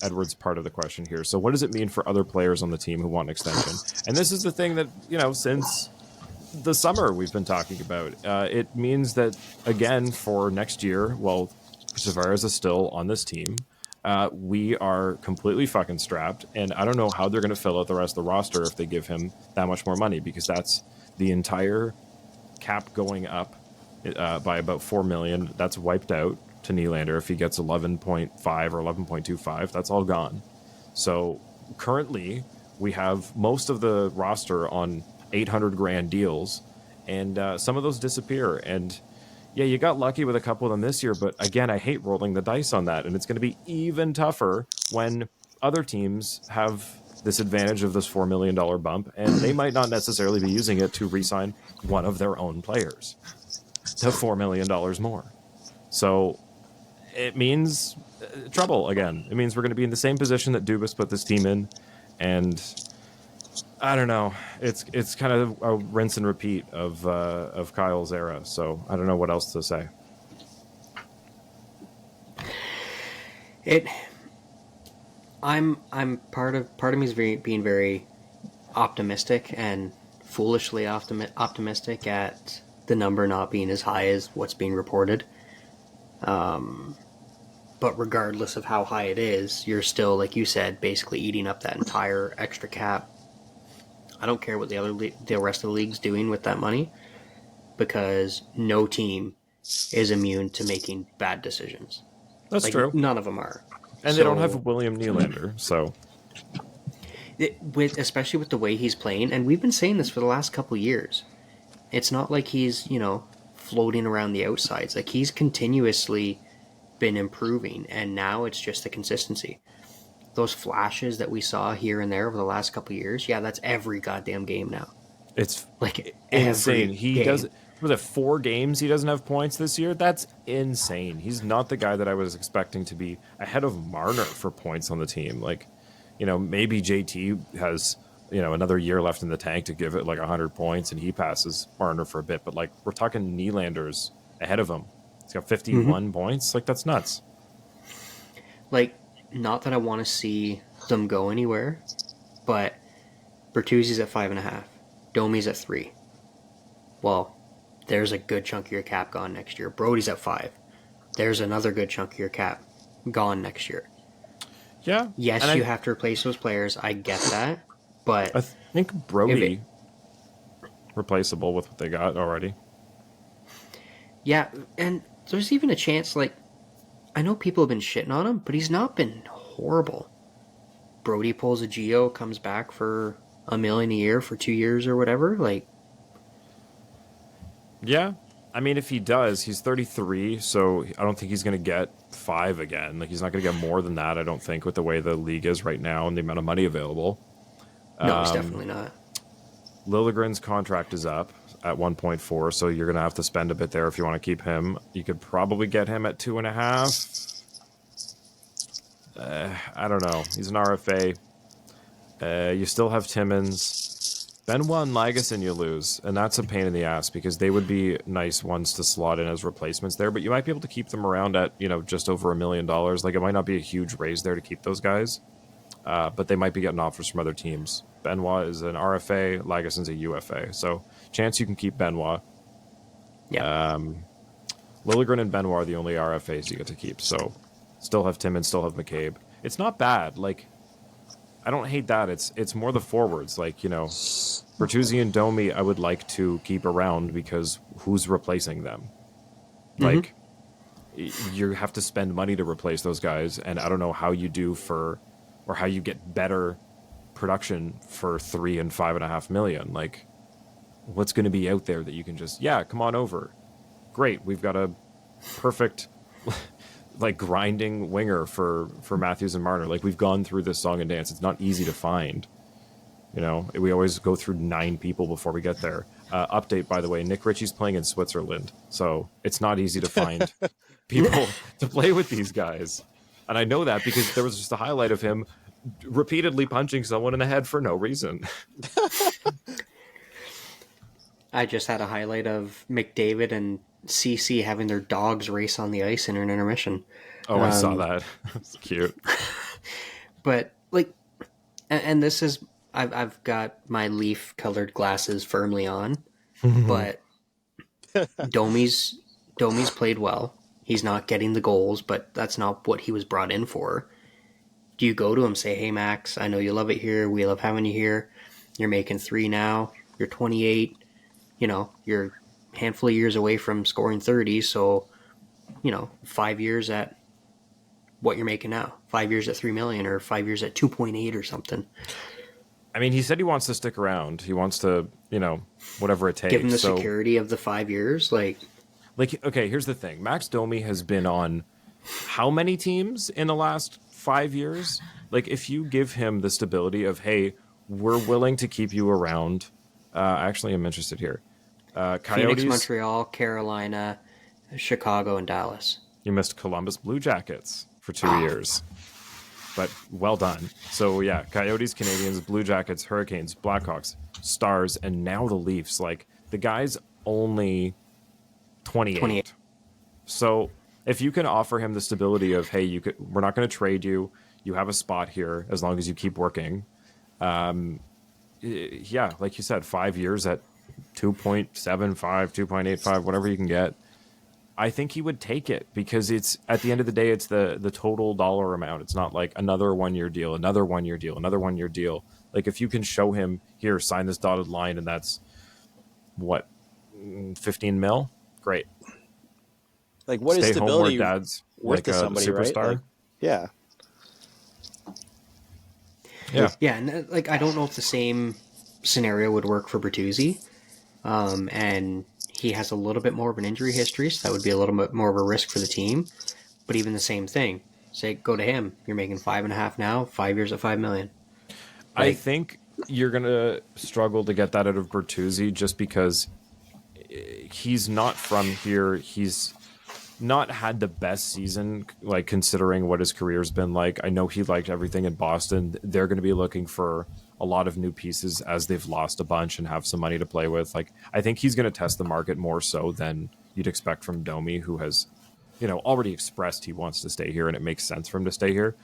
Edward's part of the question here. So what does it mean for other players on the team who want an extension? And this is the thing that, since the summer we've been talking about. It means that, again, for next year, while Tavares is still on this team, we are completely fucking strapped, and I don't know how they're going to fill out the rest of the roster if they give him that much more money, because that's the entire cap going up by about $4 million. That's wiped out to Nylander if he gets 11.5 or 11.25. That's all gone. So currently we have most of the roster on $800,000 deals, and some of those disappear. And yeah, you got lucky with a couple of them this year, but again, I hate rolling the dice on that, and it's going to be even tougher when other teams have this advantage of this $4 million bump, and they might not necessarily be using it to re-sign one of their own players to $4 million more. So it means trouble again. It means we're going to be in the same position that Dubas put this team in, and I don't know. It's kind of a rinse and repeat of Kyle's era. So I don't know what else to say. I'm part of me is being very optimistic and foolishly optimistic at the number not being as high as what's being reported. But regardless of how high it is, you're still, like you said, basically eating up that entire extra cap. I don't care what the rest of the league's doing with that money, because no team is immune to making bad decisions. That's true. None of them are. And they don't have William Nylander, so... Especially with the way he's playing, and we've been saying this for the last couple of years. It's not like he's, floating around the outsides. Like, he's continuously been improving, and now it's just the consistency. Those flashes that we saw here and there over the last couple of years, yeah, that's every goddamn game now. It's like insane. He does... Was it 4 games he doesn't have points this year? That's insane. He's not the guy that I was expecting to be ahead of Marner for points on the team. Like, maybe JT has, another year left in the tank to give it like 100 points and he passes Marner for a bit. But like, we're talking Nylander's ahead of him. He's got 51 points. Like, that's nuts. Like, not that I want to see them go anywhere, but Bertuzzi's at 5.5. Domi's at 3. Well, there's a good chunk of your cap gone next year. Brody's at 5. There's another good chunk of your cap gone next year. Yeah. Yes, you have to replace those players. I get that. But I think Brody replaceable with what they got already. Yeah, and there's even a chance, like, I know people have been shitting on him, but he's not been horrible. Brody pulls a Geo, comes back for $1 million a year for 2 years or whatever, like... Yeah, I mean, if he does, he's 33, so I don't think he's going to get 5 again. Like, he's not going to get more than that, I don't think, with the way the league is right now and the amount of money available. No, he's definitely not. Liljegren's contract is up at 1.4, so you're going to have to spend a bit there if you want to keep him. You could probably get him at 2.5. I don't know. He's an RFA. You still have Timmins. Benoit and Lagesson you lose, and that's a pain in the ass because they would be nice ones to slot in as replacements there, but you might be able to keep them around at, just over $1 million. Like, it might not be a huge raise there to keep those guys, but they might be getting offers from other teams. Benoit is an RFA, Lagesson's a UFA, so chance you can keep Benoit. Yeah. Liljegren and Benoit are the only RFAs you get to keep, so still have Timmins, still have McCabe. It's not bad, like... I don't hate that. It's more the forwards. Like, Bertuzzi and Domi I would like to keep around because who's replacing them? Like, you have to spend money to replace those guys, and I don't know how you do or how you get better production for 3 and 5.5 million. Like, what's going to be out there that you can just, come on over. Great, we've got a perfect... like grinding winger for Matthews and Marner. Like, we've gone through this song and dance. It's not easy to find. We always go through 9 people before we get there. Update, by the way, Nick Ritchie's playing in Switzerland, so it's not easy to find people to play with these guys. And I know that because there was just a highlight of him repeatedly punching someone in the head for no reason. I just had a highlight of McDavid and CC having their dogs race on the ice in an intermission. Oh, I saw that. That's cute. But, like, and this is, I've got my leaf-colored glasses firmly on, but Domi's played well. He's not getting the goals, but that's not what he was brought in for. Do you go to him, say, hey, Max, I know you love it here. We love having you here. You're making 3 now. You're 28. You're a handful of years away from scoring 30, so, 5 years at what you're making now. 5 years at $3 million or 5 years at 2.8 or something. I mean, he said he wants to stick around. He wants to, whatever it takes. Give him the security of the 5 years, like, okay, here's the thing. Max Domi has been on how many teams in the last 5 years? Like, if you give him the stability of, hey, we're willing to keep you around. Actually, I'm interested here. Coyotes, Phoenix, Montreal, Carolina, Chicago, and Dallas. He missed Columbus Blue Jackets for 2 years. But well done. So yeah, Coyotes, Canadiens, Blue Jackets, Hurricanes, Blackhawks, Stars, and now the Leafs. Like, the guy's only 28. So if you can offer him the stability of, hey, we're not going to trade you. You have a spot here as long as you keep working. Yeah, like you said, 5 years at 2.75, 2.85, whatever you can get. I think he would take it because it's, at the end of the day, it's the total dollar amount. It's not like another 1 year deal, another 1 year deal, another 1 year deal. Like, if you can show him, here, sign this dotted line, and that's what, 15 mil? Great. Like, what Stay is home stability where dad's worth like to a somebody, superstar? right? Like, yeah. Yeah, and like, I don't know if the same scenario would work for Bertuzzi. And he has a little bit more of an injury history, so that would be a little bit more of a risk for the team. But even the same thing, say, go to him. You're making 5.5 now, 5 years at $5 million. I think you're gonna struggle to get that out of Bertuzzi just because he's not from here. He's not had the best season, like, considering what his career's been like. I know he liked everything in Boston. They're going to be looking for a lot of new pieces as they've lost a bunch and have some money to play with. Like, I think he's going to test the market more so than you'd expect from Domi, who has, already expressed he wants to stay here and it makes sense for him to stay here.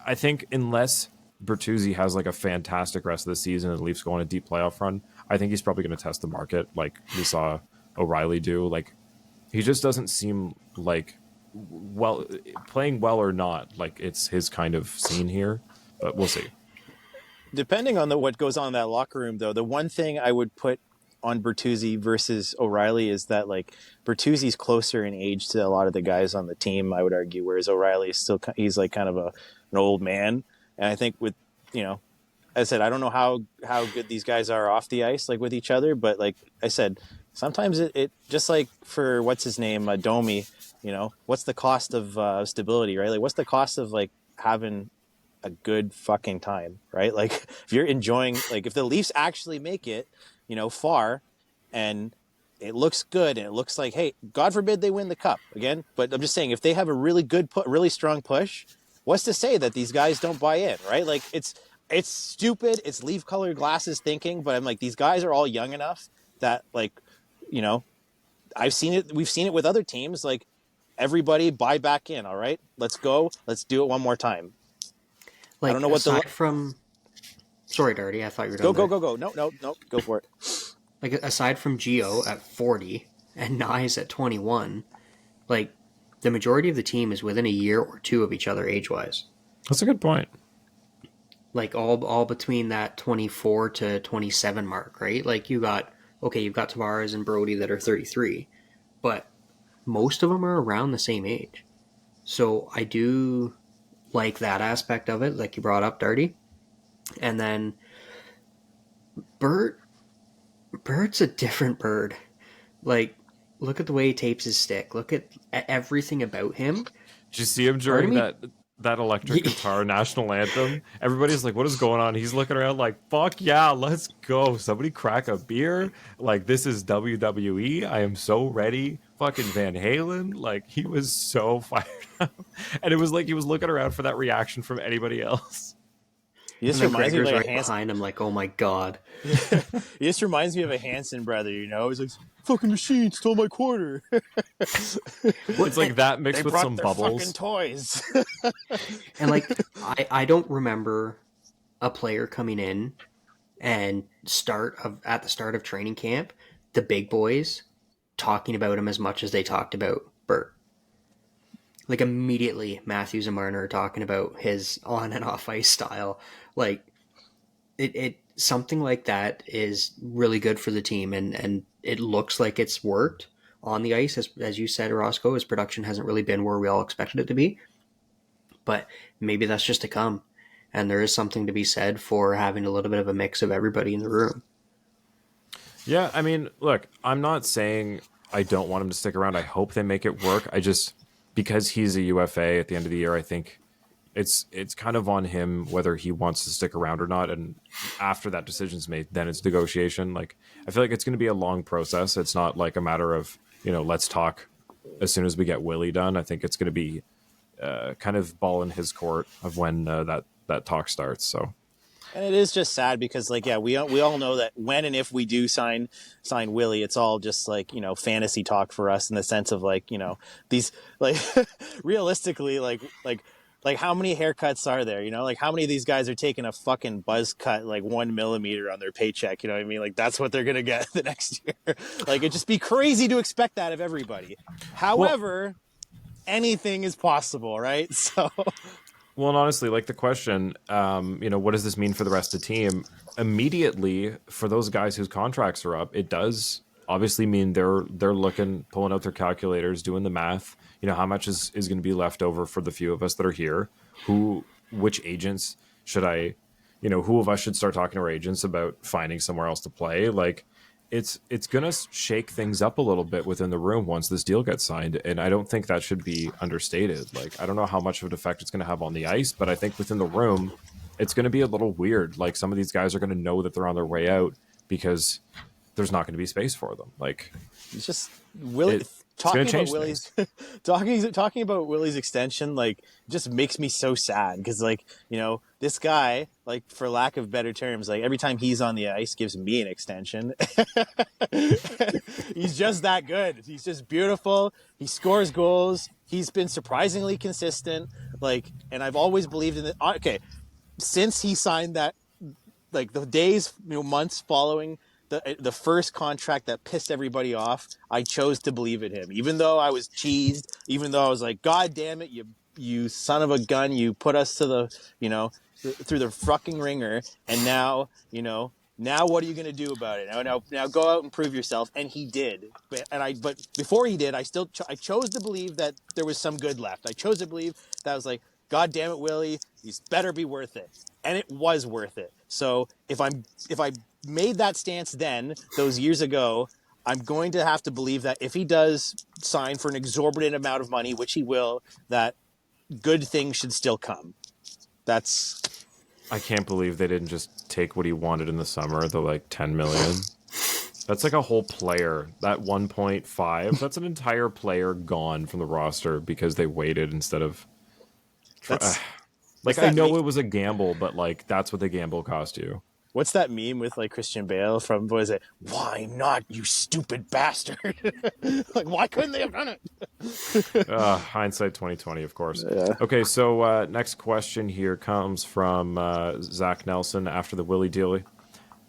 I think unless Bertuzzi has like a fantastic rest of the season and the Leafs go on a deep playoff run, I think he's probably going to test the market like we saw O'Reilly do. Like, he just doesn't seem like playing well or not. Like, it's his kind of scene here, but we'll see. Depending on what goes on in that locker room, though, the one thing I would put on Bertuzzi versus O'Reilly is that, like, Bertuzzi's closer in age to a lot of the guys on the team, I would argue, whereas O'Reilly is still, he's like kind of an old man. And I think with, as I said, I don't know how good these guys are off the ice, like with each other, but like I said, sometimes it just like for what's his name, Domi, what's the cost of stability, right? Like, what's the cost of like having a good fucking time, right? Like, if you're enjoying, like, if the Leafs actually make it, far, and it looks good, and it looks like, hey, God forbid they win the cup again, but I'm just saying, if they have a really good, really strong push, what's to say that these guys don't buy in, right? Like, it's stupid, it's leaf-colored glasses thinking, but I'm like, these guys are all young enough that, like, we've seen it with other teams, like, everybody buy back in, all right? Let's go, let's do it one more time. Like, I don't know what Sorry, Darty, I thought you were done. Go. No, go for it. Like, aside from Gio at 40 and Nyes at 21, like, the majority of the team is within a year or two of each other age-wise. That's a good point. Like, all between that 24 to 27 mark, right? Like, you've got Tavares and Brody that are 33, but most of them are around the same age. So I do like that aspect of it, like you brought up, Darty. And then Bert's a different bird. Like, look at the way he tapes his stick. Look at everything about him. Did you see him during that electric guitar national anthem? Everybody's like, what is going on? He's looking around like, fuck yeah, let's go. Somebody crack a beer. Like, this is WWE. I am so ready. Fucking Van Halen. Like, he was so fired up. And it was like he was looking around for that reaction from anybody else. He just reminds me of like behind him, like, oh my god. He just reminds me of a Hanson brother, He's like, fucking machine stole my quarter. It's like that mixed with some bubbles. Fucking toys. And like, I don't remember a player coming in and at the start of training camp, the big boys talking about him as much as they talked about Bert. Like, immediately, Matthews and Marner are talking about his on and off ice style. Like, it something like that is really good for the team, and it looks like it's worked on the ice. As you said, Roscoe, his production hasn't really been where we all expected it to be. But maybe that's just to come. And there is something to be said for having a little bit of a mix of everybody in the room. Yeah, I mean, look, I'm not saying I don't want him to stick around. I hope they make it work. Because he's a UFA at the end of the year, I think it's kind of on him whether he wants to stick around or not. And after that decision's made, then it's negotiation. Like, I feel like it's going to be a long process. It's not like a matter of, let's talk as soon as we get Willy done, I think it's going to be kind of ball in his court of when that talk starts. So. And it is just sad because, like, yeah, we all know that when and if we do sign Willy, it's all just like, you know, fantasy talk for us in the sense of, like, you know, these, like, realistically, like how many haircuts are there? You know, like, how many of these guys are taking a fucking buzz cut, like 1 millimeter on their paycheck? You know what I mean? Like, that's what they're gonna get the next year. Like, it'd just be crazy to expect that of everybody. However, anything is possible, right? So. Well, and honestly, like the question, you know, what does this mean for the rest of the team? Immediately, for those guys whose contracts are up, it does obviously mean they're looking, pulling out their calculators, doing the math. You know, how much is going to be left over for the few of us that are here? Which agents should I, you know, who of us should start talking to our agents about finding somewhere else to play? Like, it's going to shake things up a little bit within the room once this deal gets signed. And I don't think that should be understated. Like, I don't know how much of an effect it's going to have on the ice, but I think within the room, it's going to be a little weird. Like, some of these guys are going to know that they're on their way out because there's not going to be space for them. Like, it's just Willy talking about Willy's talking about Willy's extension, like, just makes me so sad because, like, you know, this guy, like, for lack of better terms, like, every time he's on the ice gives me an extension. He's just that good. He's just beautiful. He scores goals. He's been surprisingly consistent. Like, and I've always believed in it. Okay, since he signed that, like, the days, you know, months following the first contract that pissed everybody off, I chose to believe in him, even though I was cheesed, even though I was like, God damn it, you son of a gun, you put us to the, you know, through the fucking ringer, and now, you know, now what are you going to do about it? Now go out and prove yourself. And he did. But before he did, I chose to believe that there was some good left. I chose to believe that I was like, God damn it, Willy, these better be worth it. And it was worth it. So if I made that stance then, those years ago, I'm going to have to believe that if he does sign for an exorbitant amount of money, which he will, that good things should still come. I can't believe they didn't just take what he wanted in the summer, the like 10 million. That's like a whole player. That 1.5, that's an entire player gone from the roster because they waited instead of... I know it was a gamble, but like that's what the gamble cost you. What's that meme with, like, Christian Bale from, what is it? Why not, you stupid bastard? Like, why couldn't they have done it? Hindsight 2020, of course. Yeah. Okay, so next question here comes from Zach Nelson after the Willy deal.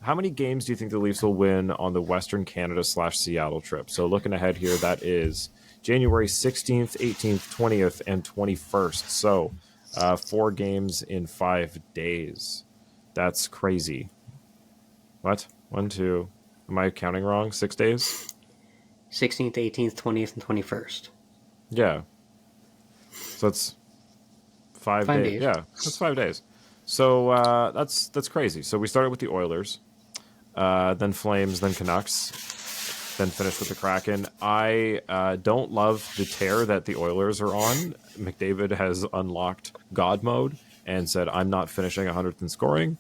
How many games do you think the Leafs will win on the Western Canada / Seattle trip? So looking ahead here, that is January 16th, 18th, 20th, and 21st. So 4 games in 5 days. That's crazy. What? 1, 2. Am I counting wrong? 6 days? 16th, 18th, 20th, and 21st. Yeah. So that's 5 days. Yeah, that's 5 days. So that's crazy. So we started with the Oilers, then Flames, then Canucks, then finished with the Kraken. I don't love the tear that the Oilers are on. McDavid has unlocked God mode and said, I'm not finishing 100th in scoring.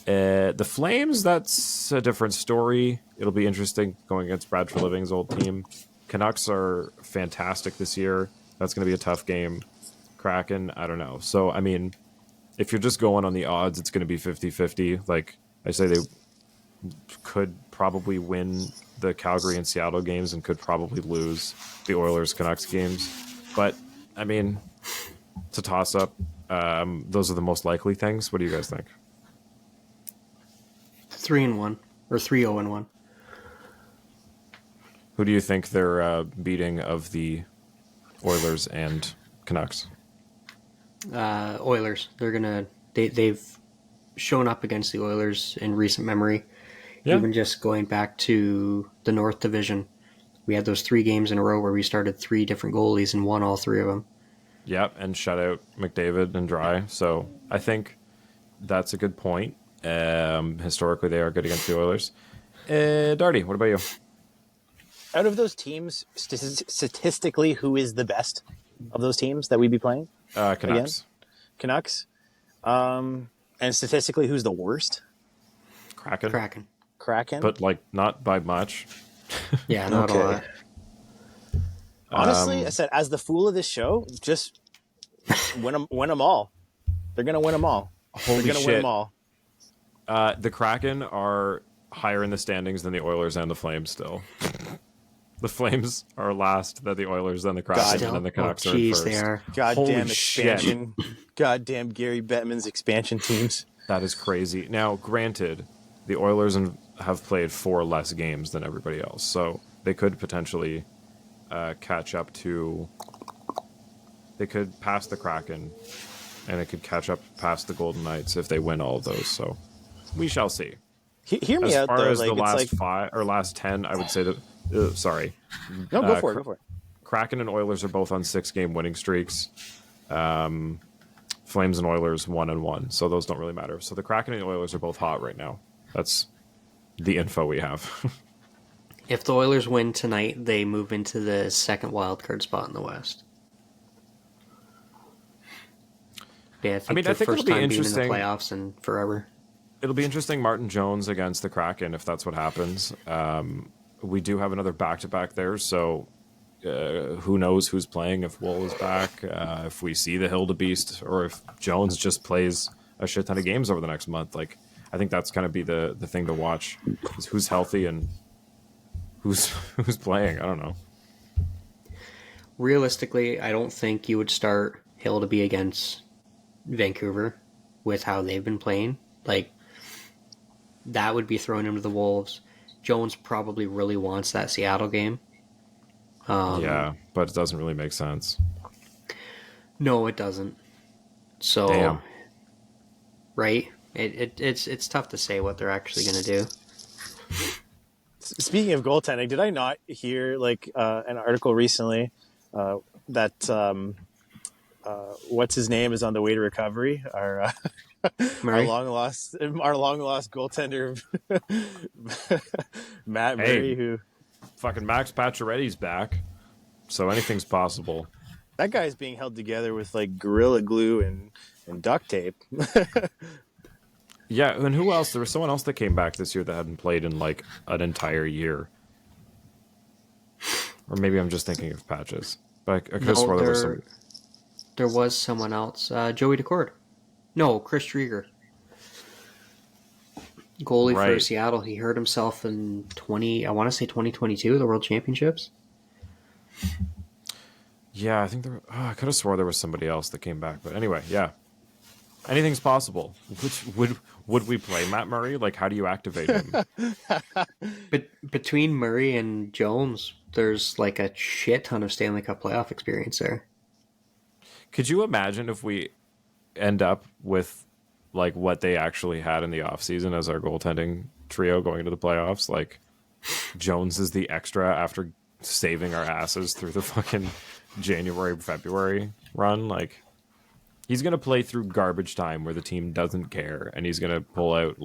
The Flames, that's a different story. It'll be interesting going against Brad Treliving's old team. Canucks are fantastic this year. That's going to be a tough game. Kraken, I don't know. So, I mean, if you're just going on the odds, it's going to be 50-50. Like I say, they could probably win the Calgary and Seattle games and could probably lose the Oilers-Canucks games. But, I mean, it's a toss-up. Those are the most likely things. What do you guys think? 3-1 or 3-0-1. Who do you think they're beating of the Oilers and Canucks? Oilers. They've shown up against the Oilers in recent memory. Yeah. Even just going back to the North Division, we had those 3 games in a row where we started 3 different goalies and won all 3 of them. Yep, and shut out McDavid and Dry. So I think that's a good point. Historically, they are good against the Oilers. Darty, what about you? Out of those teams, statistically, who is the best of those teams that we'd be playing? Canucks. Again? Canucks. And statistically, who's the worst? Kraken. Kraken? But, like, not by much. Yeah, not a lot. Honestly, I said, as the fool of this show, just win them all. They're going to win them all. Holy They're going to win shit. them all. The Kraken are higher in the standings than the Oilers and the Flames still. The Flames are last, then the Oilers, then the Kraken, and then the Canucks are in first. They are. Goddamn Holy expansion. Goddamn Gary Bettman's expansion teams. That is crazy. Now, granted, the Oilers have played 4 less games than everybody else, so they could potentially catch up to... They could pass the Kraken, and it could catch up past the Golden Knights if they win all of those, so we shall see. Hear me As out, far though. as Like, the last it's like... 5 or last 10, I would say that... sorry. No, go for it. Kraken and Oilers are both on 6-game winning streaks. Flames and Oilers 1-1, so those don't really matter. So the Kraken and the Oilers are both hot right now. That's the info we have. If the Oilers win tonight, they move into the second wildcard spot in the West. Yeah, I think I think first it'll be time being in the interesting. playoffs in forever. It'll be interesting, Martin Jones against the Kraken, if that's what happens. We do have another back-to-back there, so who knows who's playing, if Wool is back, if we see the Hildebeest, or if Jones just plays a shit ton of games over the next month. Like, I think that's going to be the thing to watch, is who's healthy and who's playing. I don't know. Realistically, I don't think you would start Hildeby against Vancouver with how they've been playing. Like, that would be thrown into the Wolves. Jones probably really wants that Seattle game. Yeah, but it doesn't really make sense. No, it doesn't. So, Damn. Right? It's tough to say what they're actually going to do. Speaking of goaltending, did I not hear an article recently that what's his name is on the way to recovery? Our long lost goaltender Matt Murray, who fucking Max Pacioretty's back, so anything's possible. That guy's being held together with Gorilla Glue and duct tape. Yeah, and who else? There was someone else that came back this year that hadn't played in an entire year. Or maybe I'm just thinking of Patches. But I could have swore there was some... There was someone else. Joey Decord. No, Chris Drieger. Goalie for Right. Seattle. He hurt himself in 2022, the World Championships. Yeah, I think I could have swore there was somebody else that came back. But anyway, yeah. Anything's possible. Would we play Matt Murray? How do you activate him? But between Murray and Jones, there's a shit ton of Stanley Cup playoff experience there. Could you imagine if we end up with what they actually had in the offseason as our goaltending trio going into the playoffs? Jones is the extra after saving our asses through the fucking January, February run. He's going to play through garbage time where the team doesn't care, and he's going to pull out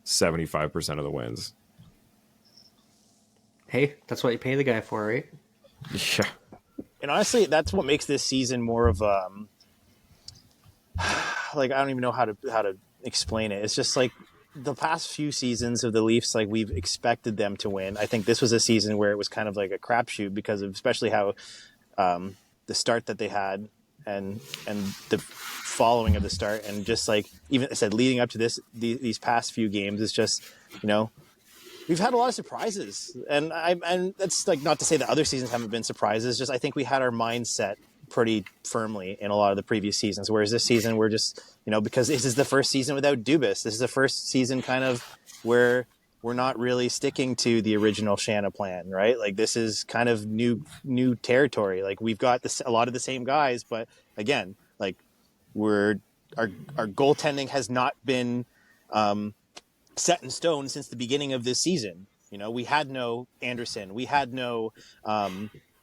75% of the wins. Hey, that's what you pay the guy for, right? Yeah. And honestly, that's what makes this season more of I don't even know how to explain it. It's just the past few seasons of the Leafs, we've expected them to win. I think this was a season where it was kind of a crapshoot because of especially how the start that they had and the following of the start, and just even I said leading up to these past few games, it's just we've had a lot of surprises, and that's not to say that other seasons haven't been surprises. Just I think we had our mindset pretty firmly in a lot of the previous seasons, whereas this season we're just because this is the first season without Dubas. This is the first season kind of where we're not really sticking to the original Shanna plan, right? This is kind of new territory. We've got a lot of the same guys, but again, our goaltending has not been set in stone since the beginning of this season. We had no Anderson, we had no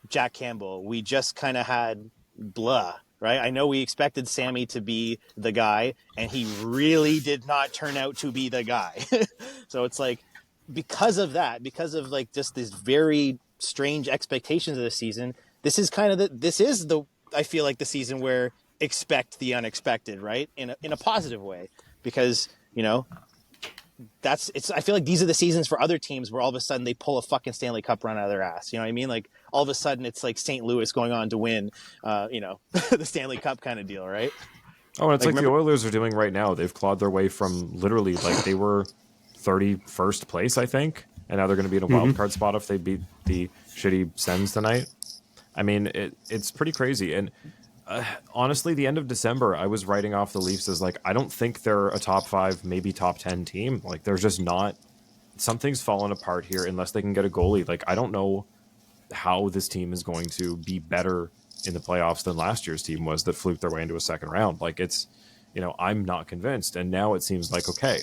Jack Campbell. We just kind of had blah, right? I know we expected Sammy to be the guy, and he really did not turn out to be the guy. So it's because of that, because of just this very strange expectations of the season, this is I feel the season where expect the unexpected, right? In a positive way, because I feel these are the seasons for other teams where all of a sudden they pull a fucking Stanley Cup run out of their ass. You know what I mean? all of a sudden it's like St. Louis going on to win, the Stanley Cup kind of deal, right? Oh, and it's like remember, the Oilers are doing right now. They've clawed their way from literally like they were 31st place, I think, and now they're going to be in a wild card spot if they beat the shitty Sens tonight. I mean, it's pretty crazy. And honestly, the end of December, I was writing off the Leafs as like, I don't think they're a top 5, maybe top 10 team. Like, they're just not. Something's fallen apart here unless they can get a goalie. Like, I don't know how this team is going to be better in the playoffs than last year's team was that fluked their way into a second round. Like, it's, I'm not convinced. And now it seems like, okay,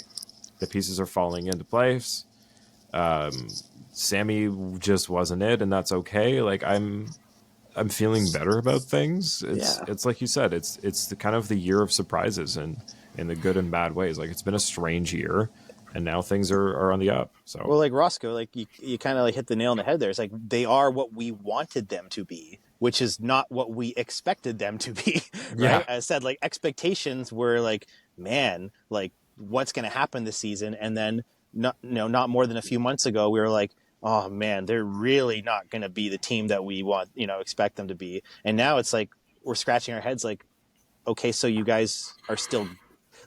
the pieces are falling into place. Sammy just wasn't it, and that's okay. Like, I'm feeling better about things. It's like you said, it's the kind of the year of surprises and in the good and bad ways. Like, it's been a strange year, and now things are on the up. So, well, like Roscoe, like you kind of like hit the nail on the head there. It's like they are what we wanted them to be, which is not what we expected them to be. Right? Yeah. As I said, like expectations were like, man, like what's going to happen this season, and then not more than a few months ago, we were like, oh man, they're really not going to be the team that we want, expect them to be. And now it's like we're scratching our heads, like, okay, so you guys are still.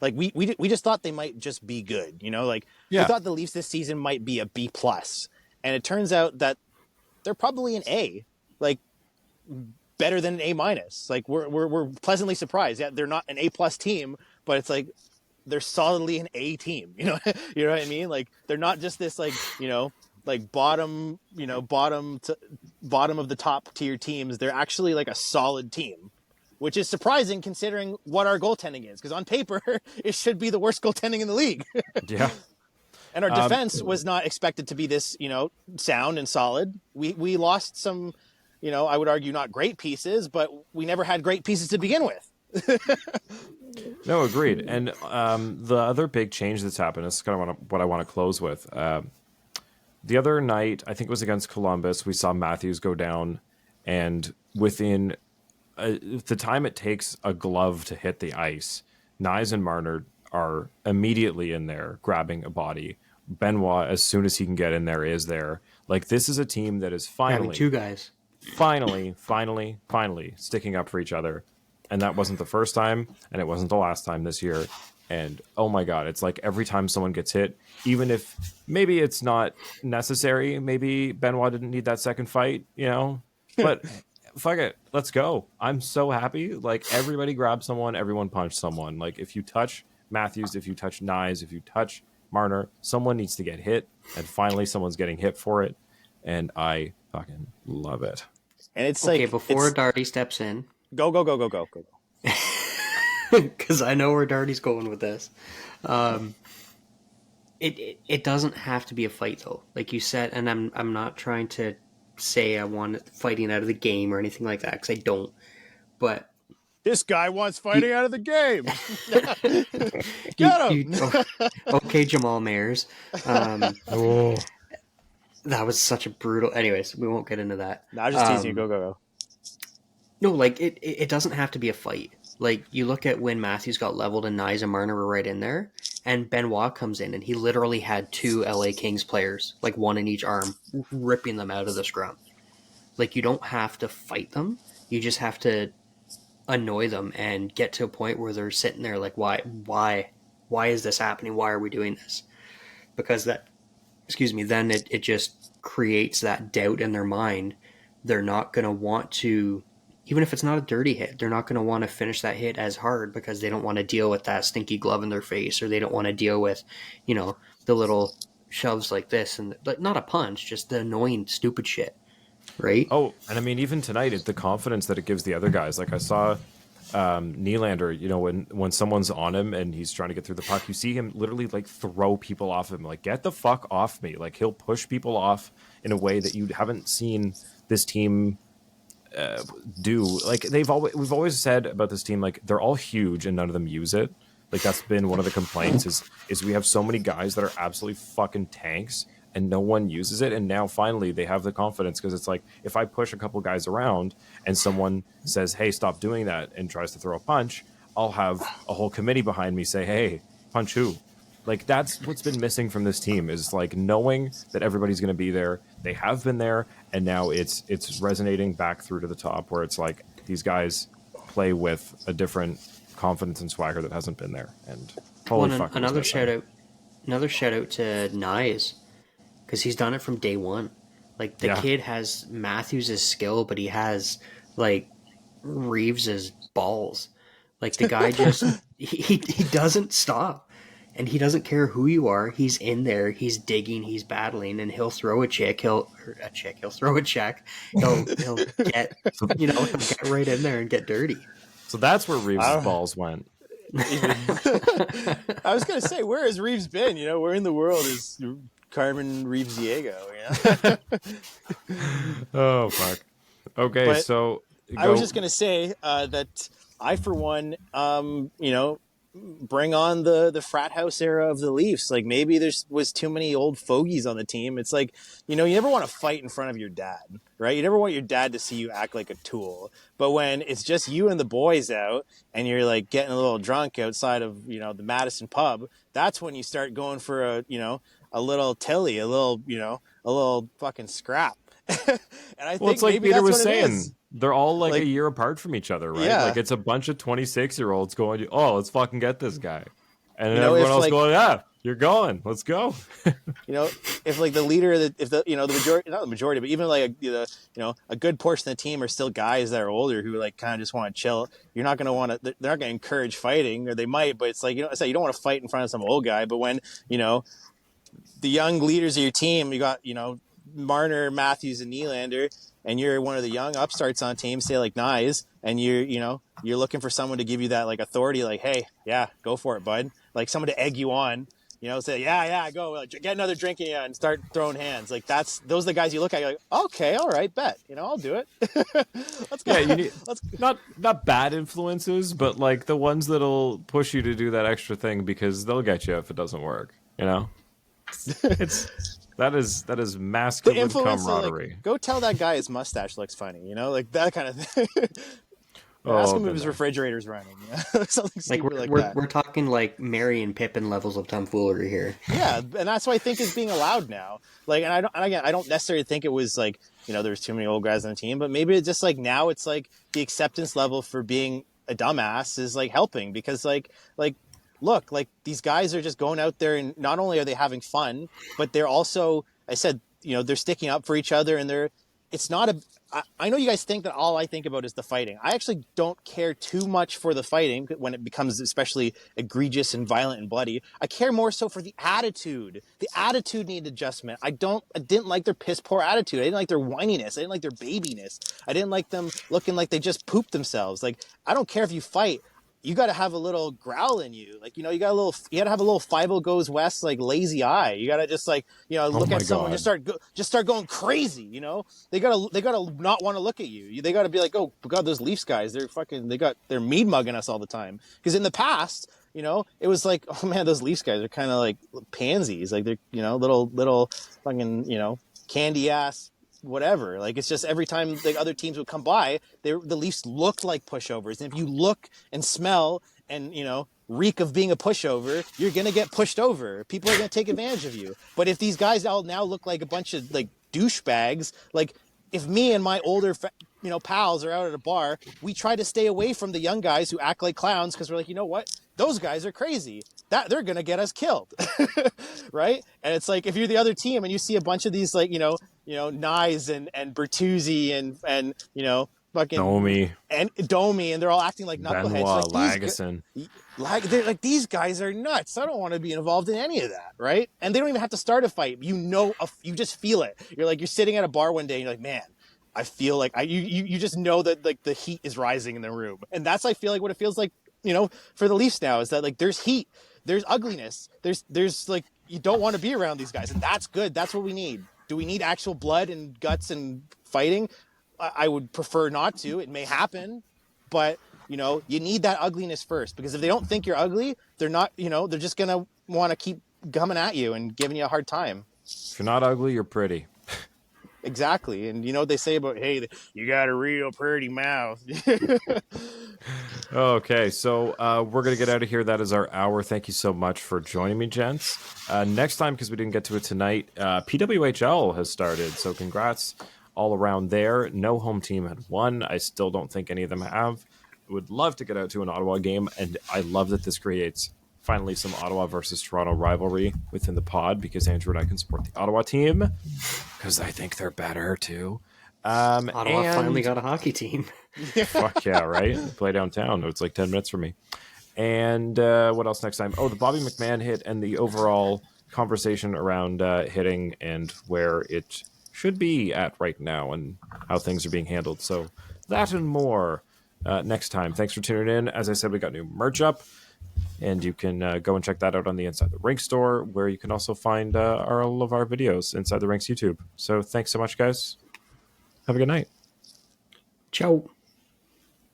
Like we just thought they might just be good, we thought the Leafs this season might be a B+, and it turns out that they're probably an A, like better than an A-. Like we're pleasantly surprised. Yeah, they're not an A+ team, but it's like they're solidly an A team. You know what I mean? Like they're not just this like like bottom of the top tier teams. They're actually like a solid team, which is surprising considering what our goaltending is. Because on paper, it should be the worst goaltending in the league. Yeah. And our defense was not expected to be this, sound and solid. We lost some, I would argue not great pieces, but we never had great pieces to begin with. No, agreed. And the other big change that's happened is kind of what I want to close with. The other night, I think it was against Columbus, we saw Matthews go down, and within the time it takes a glove to hit the ice, Nyes and Marner are immediately in there grabbing a body. Benoit, as soon as he can get in there, is there. Like, this is a team that is finally... two guys. Finally sticking up for each other. And that wasn't the first time, and it wasn't the last time this year. And, oh my God, it's like every time someone gets hit, even if maybe it's not necessary, maybe Benoit didn't need that second fight, But... fuck it, let's go. I'm so happy. Like, everybody grab someone, everyone punch someone. Like, if you touch Matthews, if you touch Nyes, if you touch Marner, someone needs to get hit, and finally someone's getting hit for it, and I fucking love it. And it's okay, before Darty steps in, go because I know where Darty's going with this. It doesn't have to be a fight though, like you said, and I'm not trying to say I want fighting out of the game or anything like that, because I don't. But this guy wants fighting out of the game. Get him. Okay, Jamal Mayers. That was such a brutal. Anyways, we won't get into that. No, I'm just teasing you. Go. No, like it doesn't have to be a fight. Like, you look at when Matthews got leveled and Nyes and Marner were right in there, and Benoit comes in and he literally had 2 LA Kings players, like one in each arm, ripping them out of the scrum. Like, you don't have to fight them. You just have to annoy them and get to a point where they're sitting there like, why is this happening? Why are we doing this? Because then it just creates that doubt in their mind. They're not going to want to, even if it's not a dirty hit, they're not going to want to finish that hit as hard because they don't want to deal with that stinky glove in their face, or they don't want to deal with, the little shoves like this, and like, not a punch, just the annoying, stupid shit, right? Oh, and I mean, even tonight, the confidence that it gives the other guys. Like, I saw Nylander, when someone's on him and he's trying to get through the puck, you see him literally like throw people off him, like, get the fuck off me. Like, he'll push people off in a way that you haven't seen this team do. Like, we've always said about this team, like, they're all huge and none of them use it. Like, that's been one of the complaints is we have so many guys that are absolutely fucking tanks and no one uses it. And now finally they have the confidence, because it's like, if I push a couple guys around and someone says, hey, stop doing that, and tries to throw a punch, I'll have a whole committee behind me say, hey, punch who? Like, that's what's been missing from this team, is like knowing that everybody's going to be there. They have been there, and now it's resonating back through to the top, where it's like these guys play with a different confidence and swagger that hasn't been there. And holy fuck, another shout out to Nyes, because he's done it from day one. Like, the kid has Matthews' skill, but he has like Reeves' balls. Like, the guy just he doesn't stop. And he doesn't care who you are. He's in there. He's digging. He's battling, and he'll throw a check. He'll throw a check. He'll get he'll get right in there and get dirty. So that's where Reeves' balls went. I was gonna say, where has Reeves been? Where in the world is Carmen Reeves Diego? Oh fuck. Okay, but so I was just gonna say that I, for one, bring on the frat house era of the Leafs. Like, maybe there was too many old fogies on the team. It's like, you never want to fight in front of your dad, right? You never want your dad to see you act like a tool. But when it's just you and the boys out and you're like getting a little drunk outside of, the Madison pub, that's when you start going for a little tilly, a little fucking scrap. And I think it's like maybe Peter that's was what saying. it is. They're all like a year apart from each other, right? Yeah. Like, it's a bunch of 26-year-olds going, oh, let's fucking get this guy. And then everyone else going, you're going, let's go. If like the leader, the majority, not the majority, but even like a good portion of the team are still guys that are older who like kind of just want to chill. You're not going to want to, they're not going to encourage fighting, or they might, but it's like, it's like you don't want to fight in front of some old guy. But when, the young leaders of your team, you got, Marner, Matthews, and Nylander, and you're one of the young upstarts on teams, say like Nyes, and you're looking for someone to give you that like authority, like, hey, yeah, go for it, bud. Like, someone to egg you on, say, yeah, go, like, get another drink in you and start throwing hands. Like, those are the guys you look at, you're like, okay, all right, bet, I'll do it. Let's go. Yeah, not bad influences, but like the ones that'll push you to do that extra thing because they'll get you if it doesn't work. That is masculine camaraderie. Like, go tell that guy his mustache looks funny, like that kind of thing. Ask him if his refrigerator's running. Something stupid like that. We're talking like Merry and Pippin levels of tomfoolery here. Yeah, and that's what I think is being allowed now. Like, and I don't necessarily think it was like, there's too many old guys on the team, but maybe it's just like now it's like the acceptance level for being a dumbass is like helping, because like look, like, these guys are just going out there, and not only are they having fun, but they're also, I said, they're sticking up for each other, and it's not I know you guys think that all I think about is the fighting. I actually don't care too much for the fighting when it becomes especially egregious and violent and bloody. I care more so for the attitude. The attitude needed adjustment. I didn't like their piss poor attitude. I didn't like their whininess. I didn't like their babiness. I didn't like them looking like they just pooped themselves. Like, I don't care if you fight. You got to have a little growl in you. Like, you got to have a little 5-0 goes west, like, lazy eye. You got to just like, look at someone, just start going crazy. They got to not want to look at you. They got to be like, oh God, those Leafs guys, they're mead mugging us all the time. Because in the past, it was like, oh man, those Leafs guys are kind of like pansies. Like, they're, little fucking, candy ass whatever. Like, it's just every time the other teams would come by, the Leafs looked like pushovers. And if you look and smell and, reek of being a pushover, you're going to get pushed over. People are going to take advantage of you. But if these guys all now look like a bunch of like douchebags, like, if me and my older pals are out at a bar, we try to stay away from the young guys who act like clowns, because we're like, you know what? Those guys are crazy. They're going to get us killed. Right? And it's like, if you're the other team and you see a bunch of these, like, Nyes and Bertuzzi and fucking Domi, and they're all acting like knuckleheads. Like, they're like, these guys are nuts. I don't want to be involved in any of that, right? And they don't even have to start a fight. You just feel it. You're sitting at a bar one day and you're like, man, I feel like you just know that like the heat is rising in the room. And that's, I feel like, what it feels like, for the Leafs now, is that like there's heat, there's ugliness, there's like, you don't want to be around these guys, and that's good. That's what we need. Do we need actual blood and guts and fighting? I would prefer not to. It may happen, but you need that ugliness first, because if they don't think you're ugly, they're not, they're just going to want to keep coming at you and giving you a hard time. If you're not ugly, you're pretty. Exactly. And what they say about, hey, you got a real pretty mouth. Okay, so we're going to get out of here. That is our hour. Thank you so much for joining me, gents. Next time, because we didn't get to it tonight, PWHL has started. So congrats all around there. No home team had won. I still don't think any of them have. I would love to get out to an Ottawa game, and I love that this creates finally some Ottawa versus Toronto rivalry within the pod, because Andrew and I can support the Ottawa team because I think they're better too. Ottawa finally got a hockey team. Fuck yeah, right? Play downtown. It's like 10 minutes for me. And what else next time? Oh, the Bobby McMahon hit and the overall conversation around hitting and where it should be at right now and how things are being handled. So that and more next time. Thanks for tuning in. As I said, we got new merch up, and you can go and check that out on the Inside the Rink store, where you can also find all of our videos inside the Rink's YouTube. So thanks so much, guys. Have a good night. Ciao.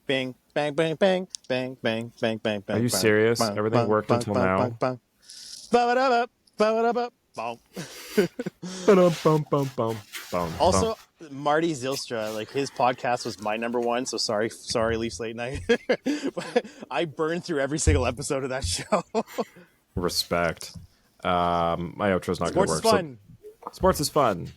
Bang, bang, bang, bang, bang, bang, bang, bang, bang. Are you serious? Everything worked until now? Also, Marty Zylstra, like, his podcast was my number one, so sorry, Leafs Late Night. But I burned through every single episode of that show. Respect. My outro's not going to work. Sports is fun. Sports is fun.